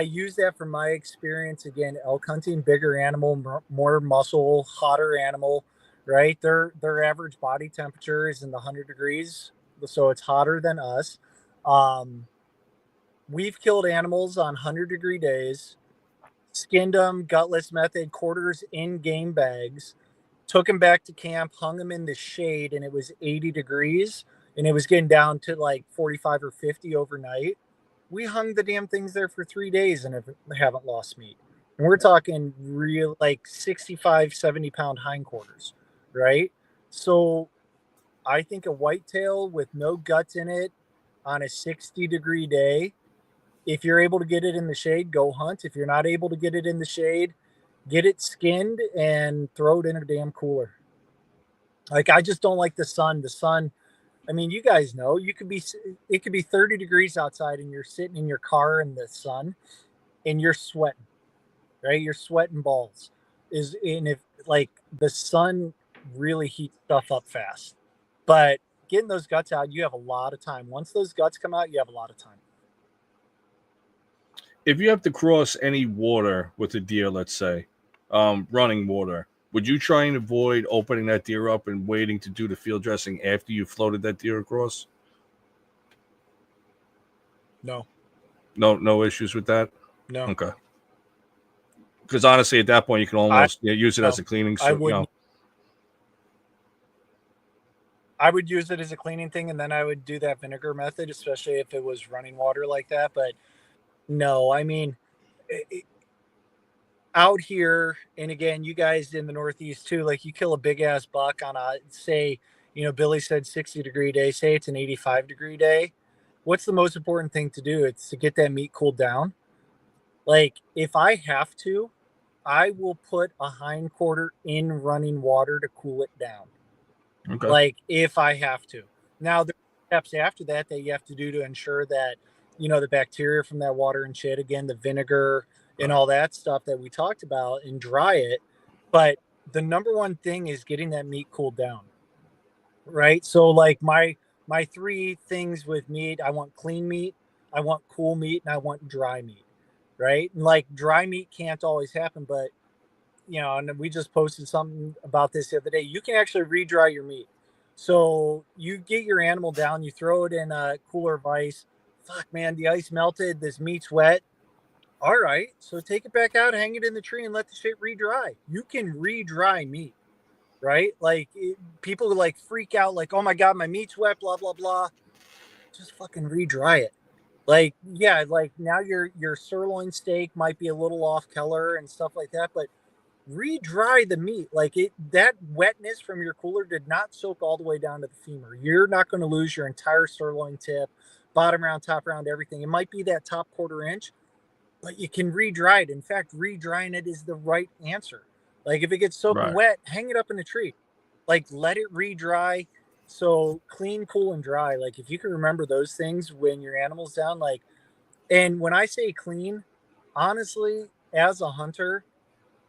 use that from my experience. Again, elk hunting, bigger animal, more muscle, hotter animal, right? Their average body temperature is in the 100 degrees. So it's hotter than us. We've killed animals on 100-degree days, skinned them, gutless method, quarters in game bags, took them back to camp, hung them in the shade, and it was 80 degrees, and it was getting down to like 45 or 50 overnight. We hung the damn things there for 3 days and haven't lost meat. And we're talking real like 65, 70-pound hindquarters, right? So I think a whitetail with no guts in it on a 60-degree day, if you're able to get it in the shade, go hunt. If you're not able to get it in the shade, get it skinned and throw it in a damn cooler. Like, I just don't like the sun. The sun, I mean, you guys know, it could be 30 degrees outside and you're sitting in your car in the sun and you're sweating, right? You're sweating balls. And if like the sun really heats stuff up fast, but getting those guts out, you have a lot of time. Once those guts come out, you have a lot of time. If you have to cross any water with a deer, let's say, running water, would you try and avoid opening that deer up and waiting to do the field dressing after you floated that deer across? No. No issues with that? No. Okay. Because honestly, at that point, you can almost use it as a cleaning. So, I wouldn't. I would use it as a cleaning thing, and then I would do that vinegar method, especially if it was running water like that. But no, I mean, out here, and again, you guys in the Northeast too, like you kill a big ass buck on a, say, Billy said 60-degree day, say it's an 85-degree day. What's the most important thing to do? It's to get that meat cooled down. Like, if I have to, I will put a hindquarter in running water to cool it down. Okay. Like, if I have to. Now, there's steps after that you have to do to ensure that, the bacteria from that water and shit, again, the vinegar and all that stuff that we talked about, and dry it. But the number one thing is getting that meat cooled down. Right? So, like, my three things with meat, I want clean meat, I want cool meat, and I want dry meat. Right? And like, dry meat can't always happen, but and we just posted something about this the other day. You can actually re-dry your meat. So you get your animal down, you throw it in a cooler of ice. Fuck, man, the ice melted. This meat's wet. All right, so take it back out, hang it in the tree, and let the shit re-dry. You can re-dry meat, right? Like, people like freak out, like, oh my god, my meat's wet, blah blah blah. Just fucking re-dry it. Like, yeah, like now your sirloin steak might be a little off color and stuff like that, but re-dry the meat. Like, that wetness from your cooler did not soak all the way down to the femur. You're not going to lose your entire sirloin tip, bottom round, top round, everything. It might be that top quarter inch, but you can re-dry it. In fact, re-drying it is the right answer. Like, if it gets soaking wet, hang it up in a tree. Like, let it re-dry. So clean, cool, and dry. Like, if you can remember those things when your animal's down, like, and when I say clean, honestly, as a hunter,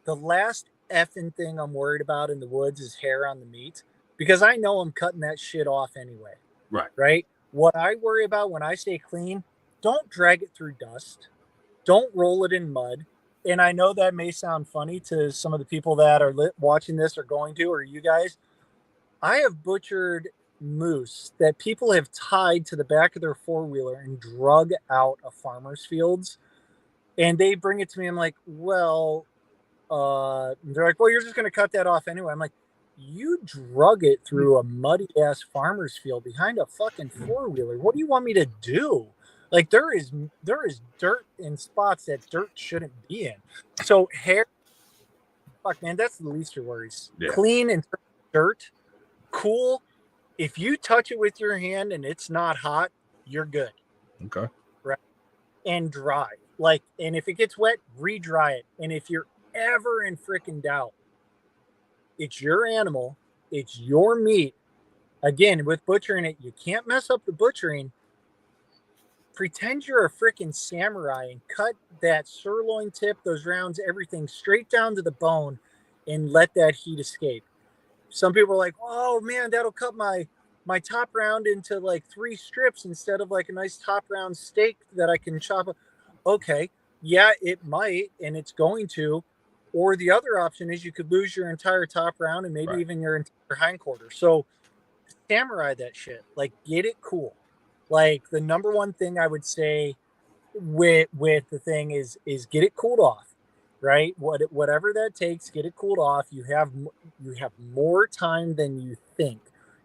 the last effing thing I'm worried about in the woods is hair on the meat, because I know I'm cutting that shit off anyway. Right. What I worry about when I say clean, don't drag it through dust. Don't roll it in mud. And I know that may sound funny to some of the people that are watching this or going to, or you guys. I have butchered moose that people have tied to the back of their four-wheeler and drug out of farmers' fields. And they bring it to me. I'm like, well, they're like, well, you're just going to cut that off anyway. I'm like, you drug it through a muddy ass farmer's field behind a fucking four-wheeler. What do you want me to do? Like, there is dirt in spots that dirt shouldn't be in. So hair, fuck, man, that's the least of your worries. Yeah. Clean and dirt, cool. If you touch it with your hand and it's not hot, you're good. Okay. Right. And dry. Like, and if it gets wet, re-dry it. And if you're ever in freaking doubt, it's your animal, it's your meat. Again, with butchering it, you can't mess up the butchering. Pretend you're a freaking samurai and cut that sirloin tip, those rounds, everything straight down to the bone, and let that heat escape. Some people are like, oh man, that'll cut my my top round into like 3 strips instead of like a nice top round steak that I can chop up. Okay, yeah, it might, and it's going to. Or the other option is you could lose your entire top round and maybe even your entire hindquarter. So samurai that shit. Like, get it cool. Like, the number one thing I would say with the thing is get it cooled off, right? Whatever that takes, get it cooled off. You have more time than you think,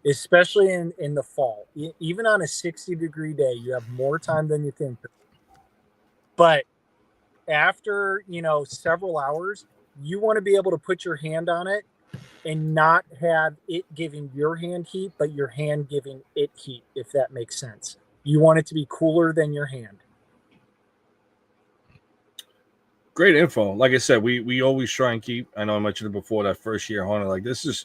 especially in the fall. Even on a 60-degree day, you have more time than you think. But after, several hours, you want to be able to put your hand on it and not have it giving your hand heat, but your hand giving it heat, if that makes sense. You want it to be cooler than your hand. Great info. Like I said, we always try and keep, I know I mentioned it before, that first year hunter, like this is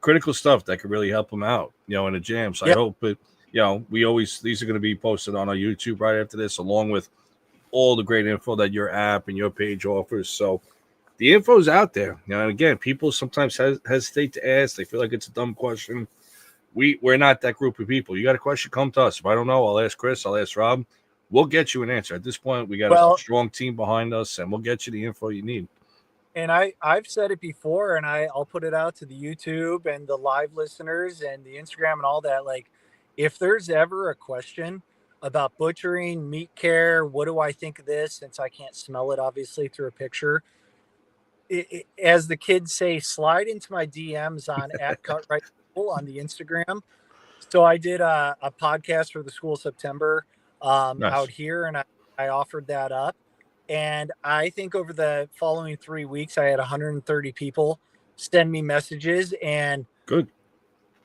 critical stuff that could really help them out, in the jam. So yep. I hope it, these are going to be posted on our YouTube right after this, along with all the great info that your app and your page offers. So the info is out there. And again, people sometimes hesitate to ask. They feel like it's a dumb question. We're not that group of people. You got a question, come to us. If I don't know, I'll ask Chris, I'll ask Rob. We'll get you an answer. At this point, we got a strong team behind us, and we'll get you the info you need. And I've said it before, and I'll put it out to the YouTube and the live listeners and the Instagram and all that. Like, if there's ever a question about butchering, meat care, what do I think of this, since I can't smell it, obviously, through a picture, as the kids say, slide into my DMs on @Cutrite on the Instagram. So I did a podcast for the school September out here, and I offered that up. And I think over the following 3 weeks, I had 130 people send me messages, and good.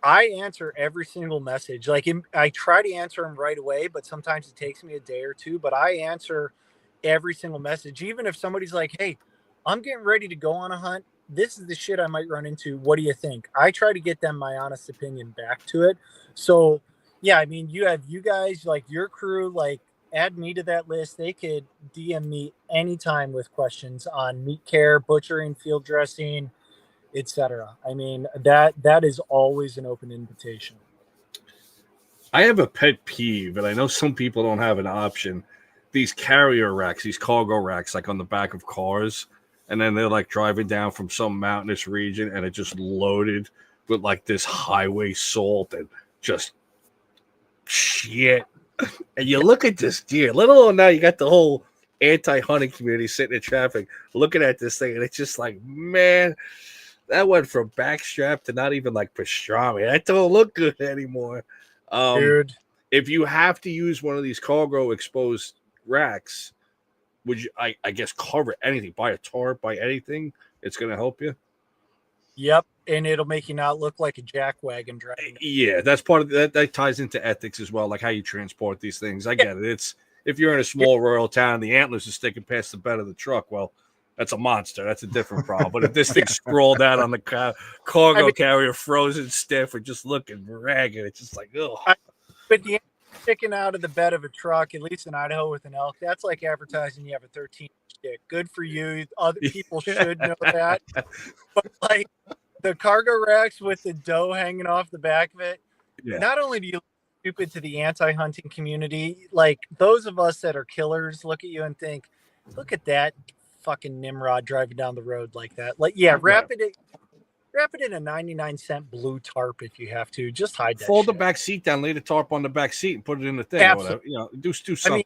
I answer every single message. Like, I try to answer them right away, but sometimes it takes me a day or two, but I answer every single message. Even if somebody's like, hey, I'm getting ready to go on a hunt, this is the shit I might run into. What do you think? I try to get them my honest opinion back to it. So yeah, I mean, you have you guys, like your crew, like add me to that list. They could DM me anytime with questions on meat care, butchering, field dressing, etc. I mean, that is always an open invitation. I have a pet peeve, and I know some people don't have an option. These carrier racks, these cargo racks, like on the back of cars, and then they're like driving down from some mountainous region, and it just loaded with like this highway salt and just shit. And you look at this deer, let alone now you got the whole anti-hunting community sitting in traffic looking at this thing, and it's just like, man, that went from backstrap to not even like pastrami. That don't look good anymore. Dude, if you have to use one of these cargo exposed racks, would you, I guess, cover anything, buy a tarp, buy anything? It's going to help you. Yep. And it'll make you not look like a jackwagon driving. Yeah, that's part of that. That ties into ethics as well, like how you transport these things. I get it. It's if you're in a small rural town, the antlers are sticking past the bed of the truck. Well, that's a monster. That's a different problem. But if this thing scrolled out on the cargo carrier, frozen stiff, or just looking ragged, it's just like, oh. But the sticking out of the bed of a truck, at least in Idaho with an elk, that's like advertising you have a 13-inch dick. Good for you. Other people should know that. But like the cargo racks with the dough hanging off the back of it, not only do you look stupid to the anti-hunting community, like those of us that are killers look at you and think, look at that fucking Nimrod driving down the road like that. Like, wrap it in a 99-cent blue tarp if you have to. Just hide that. Fold the back seat down, lay the tarp on the back seat, and put it in the thing. Or whatever. Do something. I mean,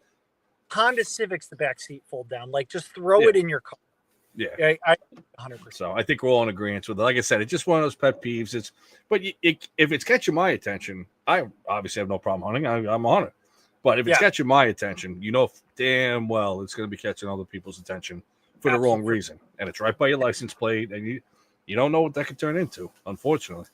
Honda Civic's the back seat fold down. Like, just throw it in your car. Yeah, I 100%. So I think we're all in agreement with it. Like I said, it's just one of those pet peeves. If it's catching my attention, I obviously have no problem hunting. I'm a hunter. But if it's catching my attention, damn well it's going to be catching other people's attention for the wrong reason. And it's right by your license plate, and you don't know what that could turn into, unfortunately.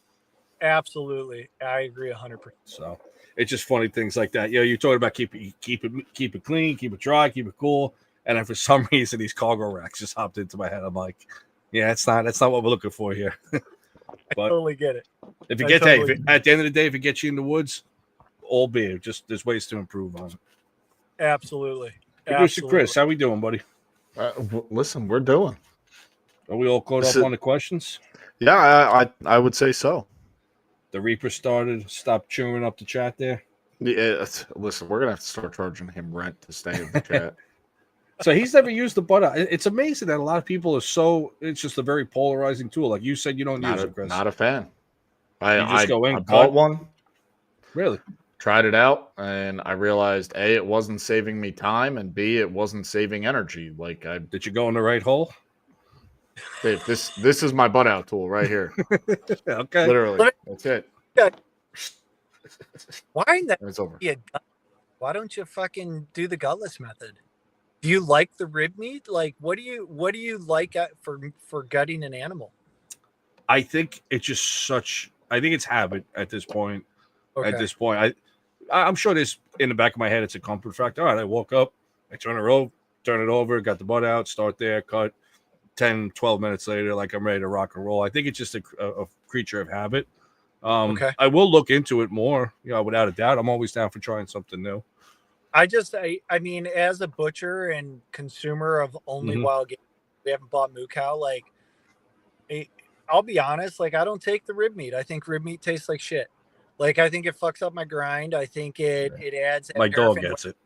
Absolutely. I agree 100%. So it's just funny things like that. You're talking about keep it clean, keep it dry, keep it cool. And then for some reason, these cargo racks just hopped into my head. I'm like, that's not what we're looking for here. But I totally get it. If at the end of the day, if it gets you in the woods, albeit just there's ways to improve on it. Absolutely. Chris, how we doing, buddy? Listen, we're doing. Are we all caught up on the questions? Yeah, I would say so. The Reaper started. Stop chewing up the chat there. Yeah, listen, we're gonna have to start charging him rent to stay in the chat. So he's never used the butt out. It's amazing that a lot of people are so. It's just a very polarizing tool. Like you said, you don't use it, Chris. Not a fan. You just go in. I bought one. Really? Tried it out, and I realized A, it wasn't saving me time, and B, it wasn't saving energy. Like Did you go in the right hole? Dave, this is my butt out tool right here. Okay. Literally. That's it. Why in that? It's over. Why don't you fucking do the gutless method? Do you like the rib meat? Like, what do you like for gutting an animal? I think it's just such. I think it's habit at this point. Okay. At this point, I'm sure this in the back of my head. It's a comfort factor. All right, I woke up, I turn it over, got the butt out, start there, cut. 10, 12 minutes later, like I'm ready to rock and roll. I think it's just a creature of habit. I will look into it more, without a doubt. I'm always down for trying something new. I mean, as a butcher and consumer of only wild game, we haven't bought moo cow. Like, I'll be honest, like I don't take the rib meat. I think rib meat tastes like shit. Like I think it fucks up my grind. I think it adds. My dog gets it.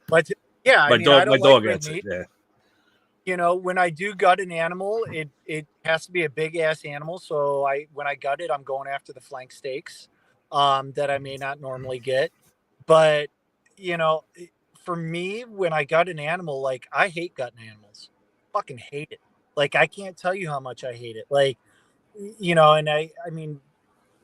But yeah, my dog gets it. Yeah. When I do gut an animal, it has to be a big ass animal. So when I gut it, I'm going after the flank steaks that I may not normally get. But, for me, when I gut an animal, like I hate gutting animals. Fucking hate it. Like I can't tell you how much I hate it. Like, and I mean,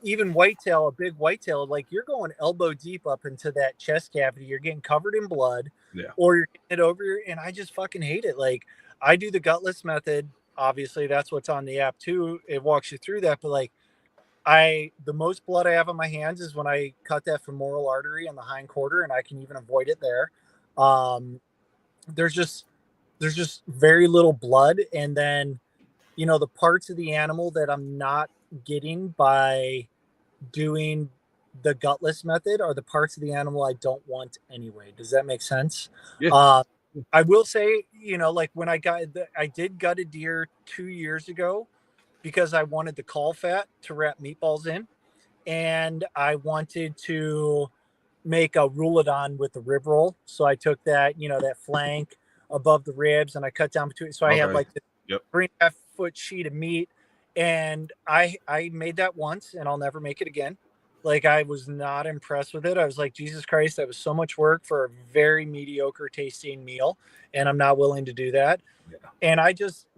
even whitetail, a big whitetail, like you're going elbow deep up into that chest cavity. You're getting covered in blood, or you're getting it over, and I just fucking hate it. Like I do the gutless method. Obviously, that's what's on the app too. It walks you through that. But like, the most blood I have on my hands is when I cut that femoral artery on the hind quarter, and I can even avoid it there. There's just very little blood, and then the parts of the animal that I'm not getting by doing the gutless method are the parts of the animal I don't want anyway. Does that make sense? Yeah. I will say, like when I did gut a deer 2 years ago because I wanted the caul fat to wrap meatballs in, and I wanted to make a rouladon with the rib roll. So I took that, that flank above the ribs, and I cut down between. So I had like the 3.5 foot sheet of meat, and I made that once, and I'll never make it again. Like I was not impressed with it. I was like, Jesus Christ, that was so much work for a very mediocre tasting meal, and I'm not willing to do that. Yeah. And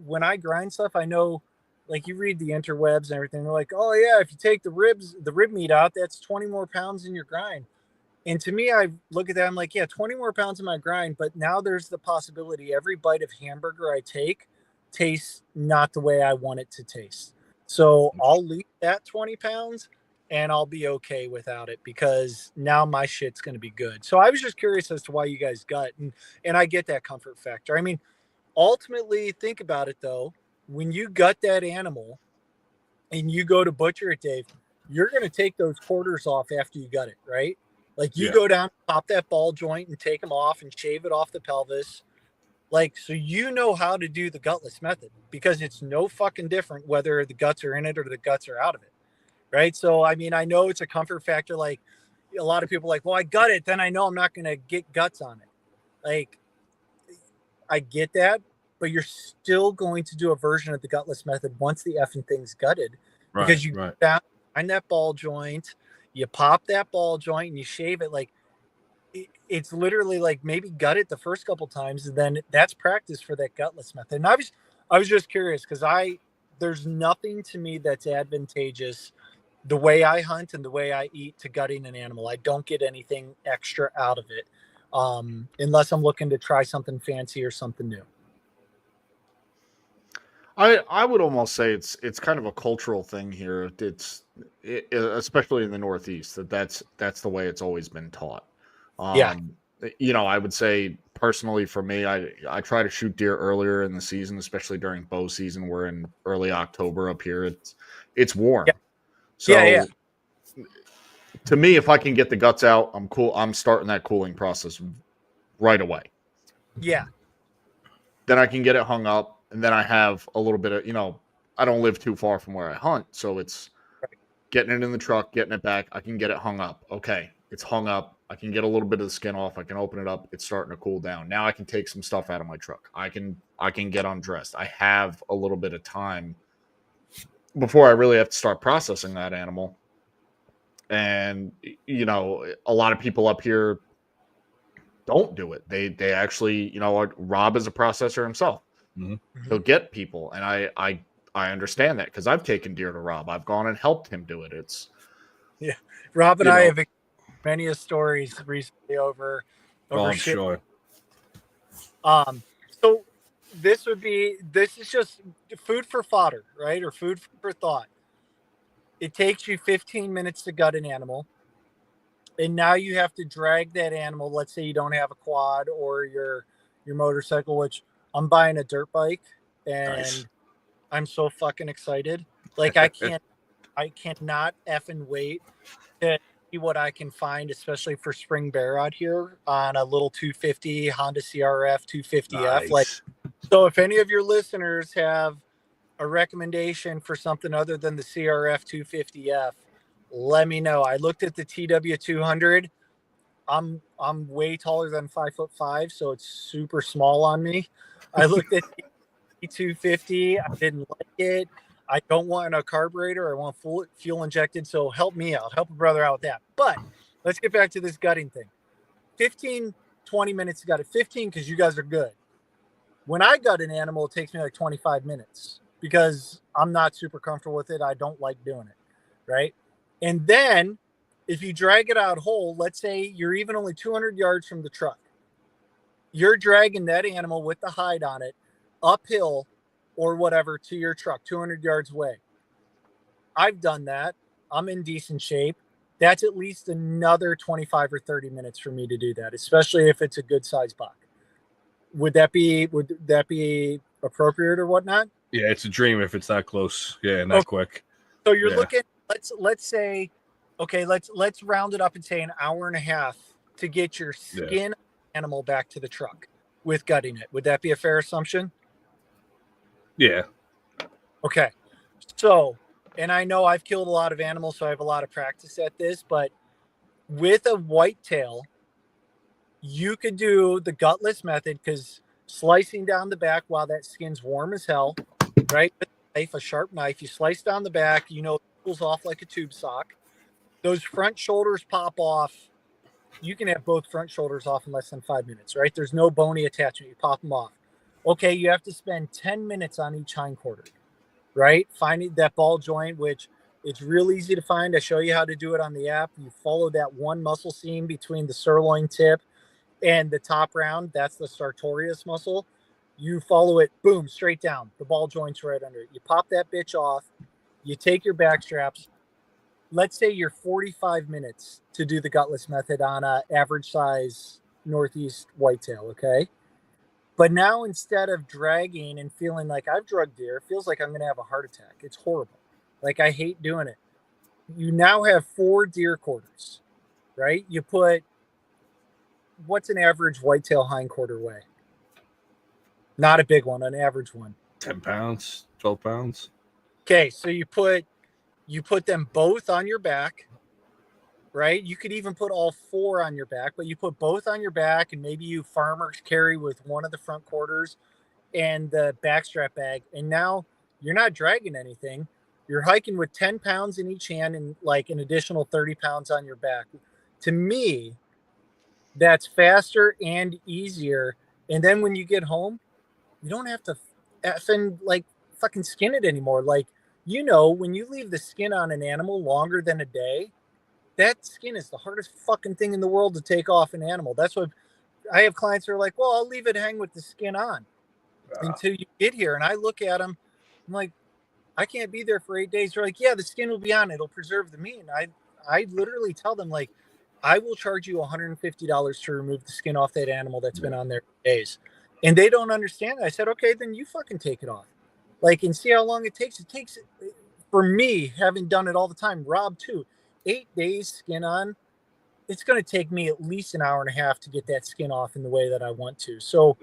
when I grind stuff, I know, like you read the interwebs and everything, they're like, oh yeah, if you take the rib meat out, that's 20 more pounds in your grind. And to me, I look at that, I'm like, yeah, 20 more pounds in my grind, but now there's the possibility every bite of hamburger I take tastes not the way I want it to taste. So I'll leave that 20 pounds and I'll be okay without it, because now my shit's going to be good. So I was just curious as to why you guys gut, and I get that comfort factor. I mean, ultimately, think about it though. When you gut that animal and you go to butcher it, Dave, you're going to take those quarters off after you gut it, right? Like you go down, pop that ball joint and take them off and shave it off the pelvis. Like, so how to do the gutless method, because it's no fucking different whether the guts are in it or the guts are out of it. Right. So, I mean, I know it's a comfort factor. Like a lot of people are like, well, I gut it, then I know I'm not going to get guts on it. Like, I get that, but you're still going to do a version of the gutless method once the effing thing's gutted, because you find that ball joint, you pop that ball joint and you shave it. Like it's literally like maybe gut it the first couple times, and then that's practice for that gutless method. And I was just curious, because there's nothing to me that's advantageous the way I hunt and the way I eat to gutting an animal. I don't get anything extra out of it, unless I'm looking to try something fancy or something new. I would almost say it's kind of a cultural thing here. Especially in the Northeast, that's the way it's always been taught. I would say personally for me, I try to shoot deer earlier in the season, especially during bow season. We're in early October up here. It's warm. Yeah. So to me, if I can get the guts out, I'm cool. I'm starting that cooling process right away. Yeah. Then I can get it hung up, and then I have a little bit of, I don't live too far from where I hunt, so it's getting it in the truck, getting it back. I can get it hung up. Okay, it's hung up. I can get a little bit of the skin off. I can open it up. It's starting to cool down. Now I can take some stuff out of my truck. I can get undressed. I have a little bit of time before I really have to start processing that animal. And you know, a lot of people up here don't do it. They actually, you know, Rob is a processor himself. Mm-hmm. He'll get people, and I understand that because I've taken deer to Rob. I've gone and helped him do it. It's Rob and I have many stories recently over I'm shit. sure. So this is just food for fodder, right? Or food for thought. It takes you 15 minutes to gut an animal. And now you have to drag that animal. Let's say you don't have a quad or your motorcycle, which I'm buying a dirt bike, and nice. I'm so fucking excited. Like I cannot effing wait to see what I can find, especially for spring bear out here on a little 250 Honda CRF 250F. Nice. Like, so if any of your listeners have a recommendation for something other than the CRF 250F, let me know. I looked at the TW 200. I'm way taller than 5'5", so it's super small on me. I looked at the 250. I didn't like it. I don't want a carburetor. I want fuel injected. So help me out. Help a brother out with that. But let's get back to this gutting thing. 15, 20 minutes to gut it. 15 because you guys are good. When I gut an animal, it takes me like 25 minutes because I'm not super comfortable with it. I don't like doing it, right? And then if you drag it out whole, let's say you're even only 200 yards from the truck. You're dragging that animal with the hide on it uphill or whatever to your truck, 200 yards away. I've done that. I'm in decent shape. That's at least another 25 or 30 minutes for me to do that, especially if it's a good size buck. Would that be appropriate or whatnot? Yeah, it's a dream if it's that close. Yeah, and that quick. So you're looking, let's say, okay, let's round it up and say an hour and a half to get your skin animal back to the truck with gutting it. Would that be a fair assumption? Yeah. Okay. So, and I know I've killed a lot of animals, so I have a lot of practice at this, but with a whitetail, you could do the gutless method because slicing down the back while that skin's warm as hell, right? With a sharp knife, you slice down the back, you know, it pulls off like a tube sock. Those front shoulders pop off. You can have both front shoulders off in less than 5 minutes, right? There's no bony attachment. You pop them off. Okay, you have to spend 10 minutes on each hindquarter, right? Finding that ball joint, which it's real easy to find. I show you how to do it on the app. You follow that one muscle seam between the sirloin tip and the top round. That's the sartorius muscle. You follow it, boom, straight down. The ball joint's right under it. You pop that bitch off. You take your back straps. Let's say you're 45 minutes to do the gutless method on a average size Northeast whitetail, okay? But now instead of dragging and feeling like I've drugged deer, it feels like I'm going to have a heart attack. It's horrible. Like I hate doing it. You now have 4 deer quarters, right? You put, what's an average whitetail hindquarter weigh? Not a big one, an average one. 10 pounds, 12 pounds. Okay, so you put them both on your back, right? You could even put all 4 on your back, but you put both on your back, and maybe you farmers carry with one of the front quarters and the backstrap bag. And now you're not dragging anything. You're hiking with 10 pounds in each hand and like an additional 30 pounds on your back. To me, that's faster and easier. And then when you get home, you don't have to effing like fucking skin it anymore. Like, you know, when you leave the skin on an animal longer than a day, that skin is the hardest fucking thing in the world to take off an animal. That's what I have clients who are like, well, I'll leave it hang with the skin on until you get here. And I look at them, I'm like, I can't be there for 8 days. They're like, yeah, the skin will be on. It'll preserve the meat. And I literally tell them, like, I will charge you $150 to remove the skin off that animal that's been on there for days. And they don't understand that. I said, okay, then you fucking take it off. Like, and see how long it takes. It takes, for me, having done it all the time, Rob too, 8 days skin on, it's going to take me at least an hour and a half to get that skin off in the way that I want to. So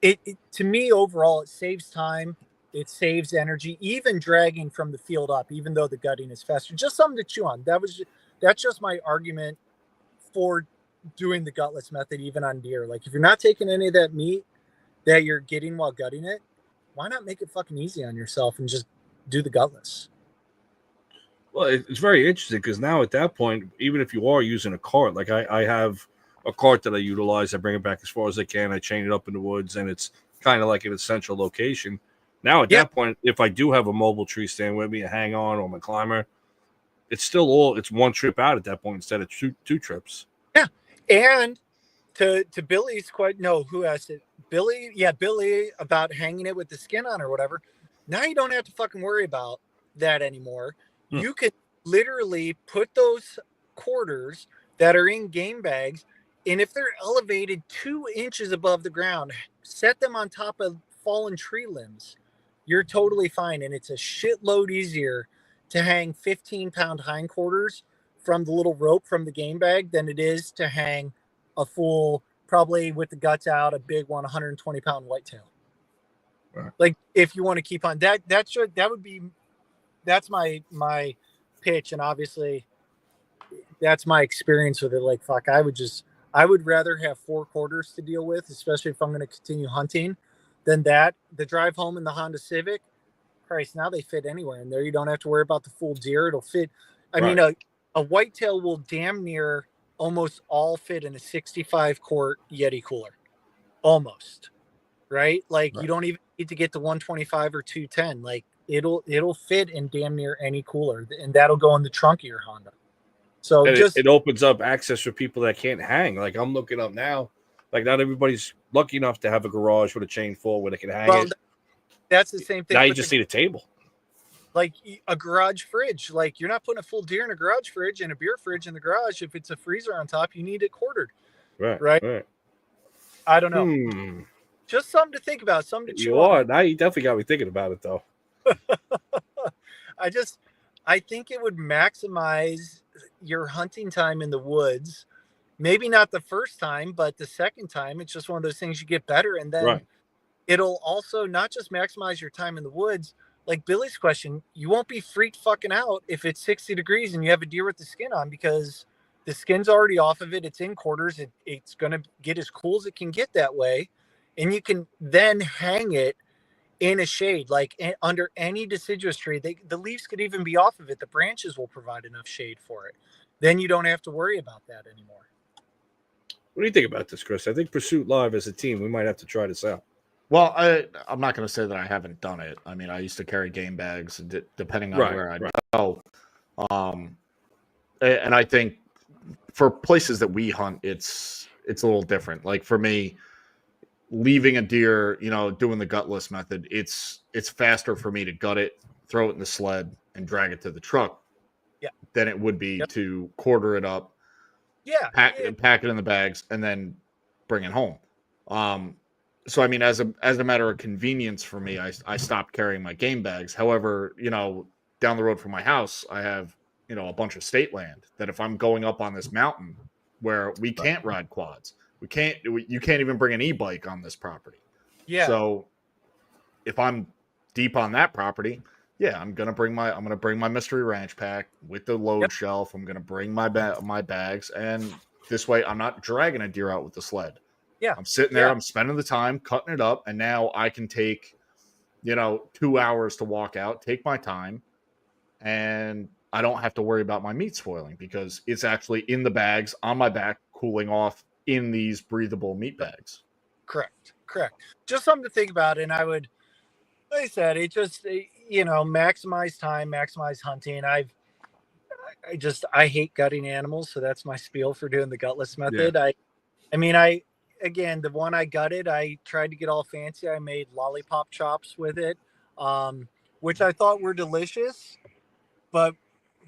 it to me, overall, it saves time. It saves energy, even dragging from the field up, even though the gutting is faster. Just something to chew on. That's just my argument for doing the gutless method, even on deer. Like, if you're not taking any of that meat that you're getting while gutting it, why not make it fucking easy on yourself and just do the gutless? Well, it's very interesting because now at that point, even if you are using a cart, like I have a cart that I utilize, I bring it back as far as I can, I chain it up in the woods, and it's kind of like an essential location. Now at that point, if I do have a mobile tree stand with me, a hang on or my climber, it's one trip out at that point instead of two trips. Yeah. And to Billy's who asked it? Billy about hanging it with the skin on or whatever. Now you don't have to fucking worry about that anymore. You can literally put those quarters that are in game bags, and if they're elevated 2 inches above the ground, set them on top of fallen tree limbs. You're totally fine, and it's a shitload easier to hang 15-pound hindquarters from the little rope from the game bag than it is to hang a full, probably with the guts out, a big one, 120-pound whitetail. Right. Like, if you want to keep on that's my pitch, and obviously that's my experience with it. Like, fuck, I would rather have 4 quarters to deal with, especially if I'm going to continue hunting, than that. The drive home in the Honda Civic, Christ, now they fit anywhere in there. You don't have to worry about the full deer. It'll fit. I mean, a whitetail will damn near almost all fit in a 65 quart Yeti cooler. Almost. Right? Like, you don't even need to get to 125 or 210. Like, it'll fit in damn near any cooler, and that'll go in the trunk of your Honda. So it opens up access for people that can't hang. Like, I'm looking up now, like, not everybody's lucky enough to have a garage with a chain full where they can hang it. That's the same thing. Now you just need a table. Like a garage fridge. Like, you're not putting a full deer in a garage fridge and a beer fridge in the garage. If it's a freezer on top, you need it quartered. Right. I don't know. Just something to think about, something to chew on. Now you definitely got me thinking about it, though. I think it would maximize your hunting time in the woods. Maybe not the first time, but the second time, it's just one of those things you get better. And then it'll also not just maximize your time in the woods. Like Billy's question, you won't be freaked fucking out if it's 60 degrees and you have a deer with the skin on, because the skin's already off of it. It's in quarters. It's going to get as cool as it can get that way. And you can then hang it in a shade, like under any deciduous tree. The leaves could even be off of it. The branches will provide enough shade for it. Then you don't have to worry about that anymore. What do you think about this, Chris? I think Pursuit Live as a team, we might have to try this out. Well, I'm not going to say that I haven't done it. I mean, I used to carry game bags depending on where I'd go. And I think for places that we hunt, it's a little different. Like, for me, leaving a deer, doing the gutless method, it's faster for me to gut it, throw it in the sled, and drag it to the truck than it would be to quarter it up, pack it in the bags, and then bring it home. So, I mean, as a matter of convenience for me, I stopped carrying my game bags. However, down the road from my house, I have, a bunch of state land that if I'm going up on this mountain where we can't ride quads, you can't even bring an e-bike on this property. Yeah. So if I'm deep on that property, I'm going to bring my mystery ranch pack with the load shelf. I'm going to bring my bags, and this way I'm not dragging a deer out with the sled. Yeah. I'm sitting there, I'm spending the time cutting it up, and now I can take, 2 hours to walk out, take my time, and I don't have to worry about my meat spoiling because it's actually in the bags on my back, cooling off in these breathable meat bags. Correct. Just something to think about. And I would, like I said, it just, maximize time, maximize hunting. I hate gutting animals. So that's my spiel for doing the gutless method. Yeah. Again, the one I gutted, I tried to get all fancy. I made lollipop chops with it, which I thought were delicious, but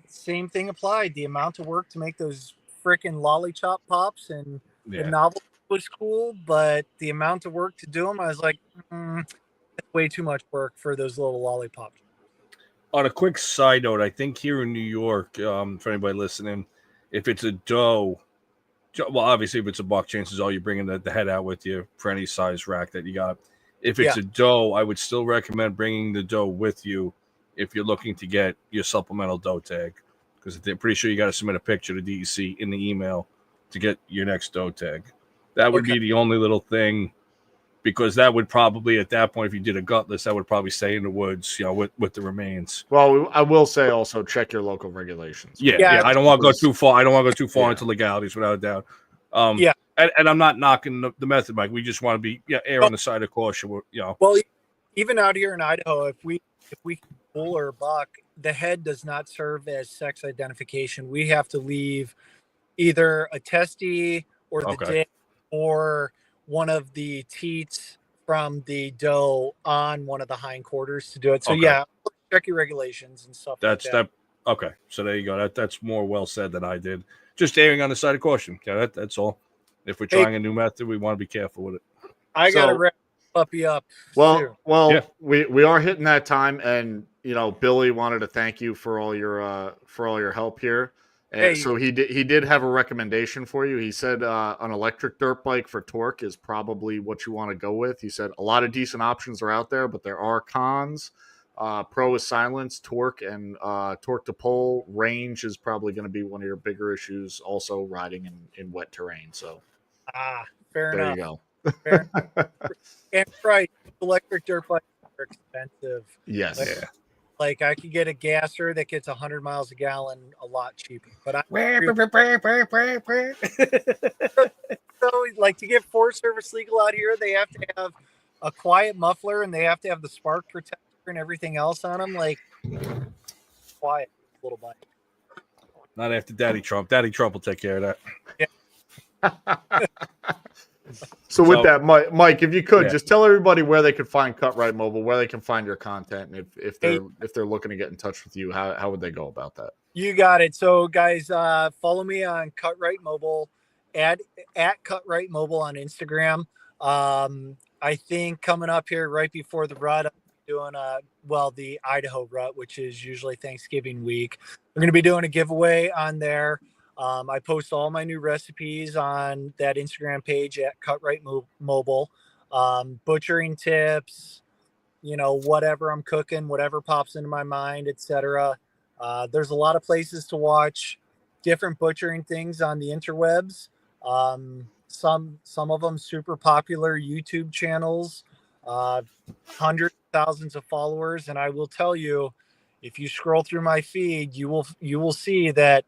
same thing applied. The amount of work to make those freaking lollipop pops and the novelty was cool, but the amount of work to do them, I was like, that's way too much work for those little lollipops. On a quick side note, I think here in New York, for anybody listening, if it's a doe, well, obviously if it's a buck, chances are you're bringing the head out with you for any size rack that you got. If it's a doe, I would still recommend bringing the doe with you if you're looking to get your supplemental doe tag, because I'm pretty sure you got to submit a picture to DEC in the email to get your next doe tag. That would be the only little thing, because that would probably, at that point, if you did a gutless, that would probably stay in the woods, with the remains. Well, I will say also check your local regulations. Yeah. I don't want to go too far. I don't want to go too far into legalities, without a doubt. And I'm not knocking the method, Mike. We just want to be err on the side of caution. Well, even out here in Idaho, if we bull or buck, the head does not serve as sex identification. We have to leave either a testy or the dick or one of the teats from the doe on one of the hindquarters to do it. So check your regulations and stuff. Okay, so there you go. That's more well said than I did. Just erring on the side of caution. Yeah, that's all. If we're trying a new method, we want to be careful with it. I gotta wrap puppy up. Well, we are hitting that time, and Billy wanted to thank you for all your help here. And so he did have a recommendation for you. He said an electric dirt bike for torque is probably what you want to go with. He said a lot of decent options are out there, but there are cons. Pro is silence, torque, and torque to pole. Range is probably going to be one of your bigger issues. Also, riding in wet terrain. So, fair there enough. you go. Fair enough. And right, electric dirt bikes are expensive. Yes. Like I could get a gasser that gets 100 miles a gallon a lot cheaper. But so, like, to get Forest Service legal out here, they have to have a quiet muffler and they have to have the spark protector and everything else on them. Like, quiet little bike. Not after Daddy Trump. Daddy Trump will take care of that. Yeah. So with that, Mike, if you could just tell everybody where they could find Cutrite Mobile, where they can find your content, and if they're looking to get in touch with you, how would they go about that? You got it. So guys, follow me on Cutrite Mobile at Cutrite Mobile on Instagram. I think coming up here right before the rut, I'm doing the Idaho rut, which is usually Thanksgiving week. We're going to be doing a giveaway on there. I post all my new recipes on that Instagram page at Cutrite Mobile. Butchering tips, whatever I'm cooking, whatever pops into my mind, etc. There's a lot of places to watch different butchering things on the interwebs. Some of them super popular YouTube channels, hundreds of thousands of followers. And I will tell you, if you scroll through my feed, you will see that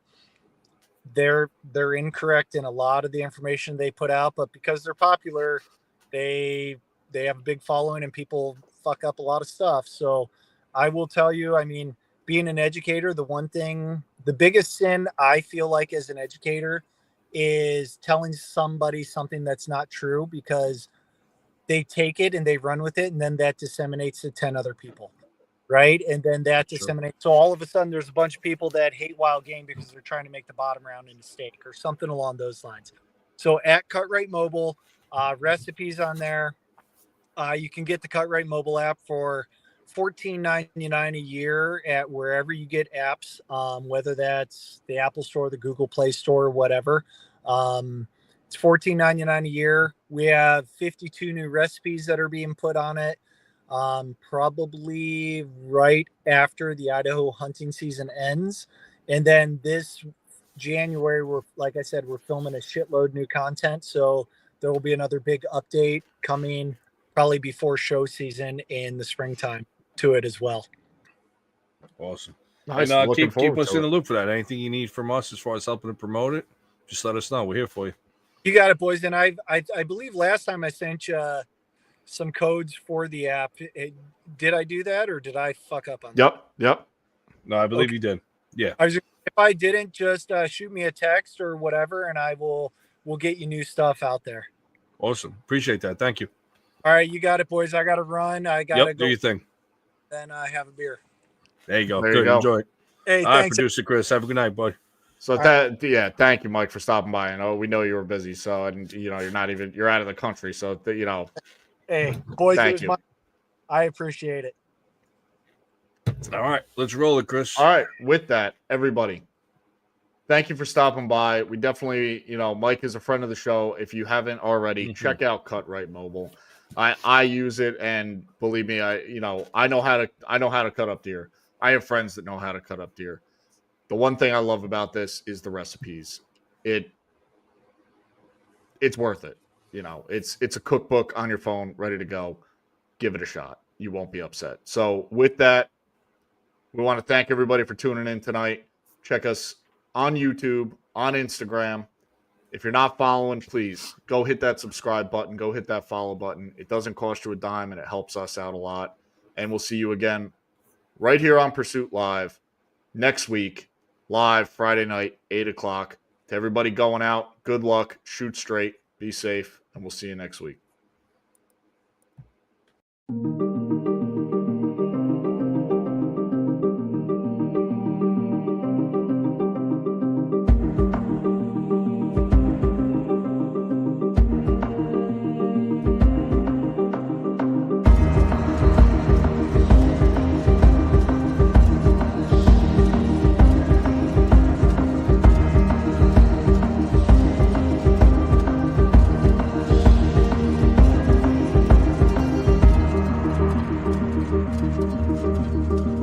they're incorrect in a lot of the information they put out, but because they're popular, they have a big following and people fuck up a lot of stuff. So I will tell you, I mean, being an educator, the biggest sin I feel like as an educator is telling somebody something that's not true, because they take it and they run with it, and then that disseminates to 10 other people. Right. And then that disseminates. So all of a sudden there's a bunch of people that hate wild game because they're trying to make the bottom round in a steak or something along those lines. So at Cutrite Mobile, recipes on there. You can get the Cutrite Mobile app for $14.99 a year at wherever you get apps, whether that's the Apple Store, the Google Play Store, or whatever. It's $14.99 a year. We have 52 new recipes that are being put on it. Probably right after the Idaho hunting season ends. And then this January, like I said, we're filming a shitload new content. So there will be another big update coming probably before show season in the springtime to it as well. Awesome. Nice. And keep us in the loop for that. Anything you need from us as far as helping to promote it, just let us know. We're here for you. You got it, boys. And I believe last time I sent you some codes for the app. Did I do that or did I fuck up on that? Yep. No, I believe you did. Yeah. If I didn't, just shoot me a text or whatever, and we'll get you new stuff out there. Awesome. Appreciate that. Thank you. All right, you got it, boys. I got to run. I got to go. Do your thing. Then have a beer. There you go. There Good. You go. Enjoy. Hey, all right, thanks. Producer Chris. Have a good night, bud. So thank you, Mike, for stopping by. I know we know you were busy, so you're out of the country, so Hey, boys, thank you. I appreciate it. All right, let's roll it, Chris. All right, with that, everybody, thank you for stopping by. We definitely, Mike is a friend of the show. If you haven't already, check out Cutrite Mobile. I use it, and believe me, I know how to cut up deer. I have friends that know how to cut up deer. The one thing I love about this is the recipes. It's worth it. It's a cookbook on your phone, ready to go. Give it a shot. You won't be upset. So with that, we want to thank everybody for tuning in tonight. Check us on YouTube, on Instagram. If you're not following, please go hit that subscribe button. Go hit that follow button. It doesn't cost you a dime, and it helps us out a lot. And we'll see you again right here on Pursuit Live next week, live Friday night, 8 o'clock. To everybody going out, good luck, shoot straight, be safe, and we'll see you next week. Thank you.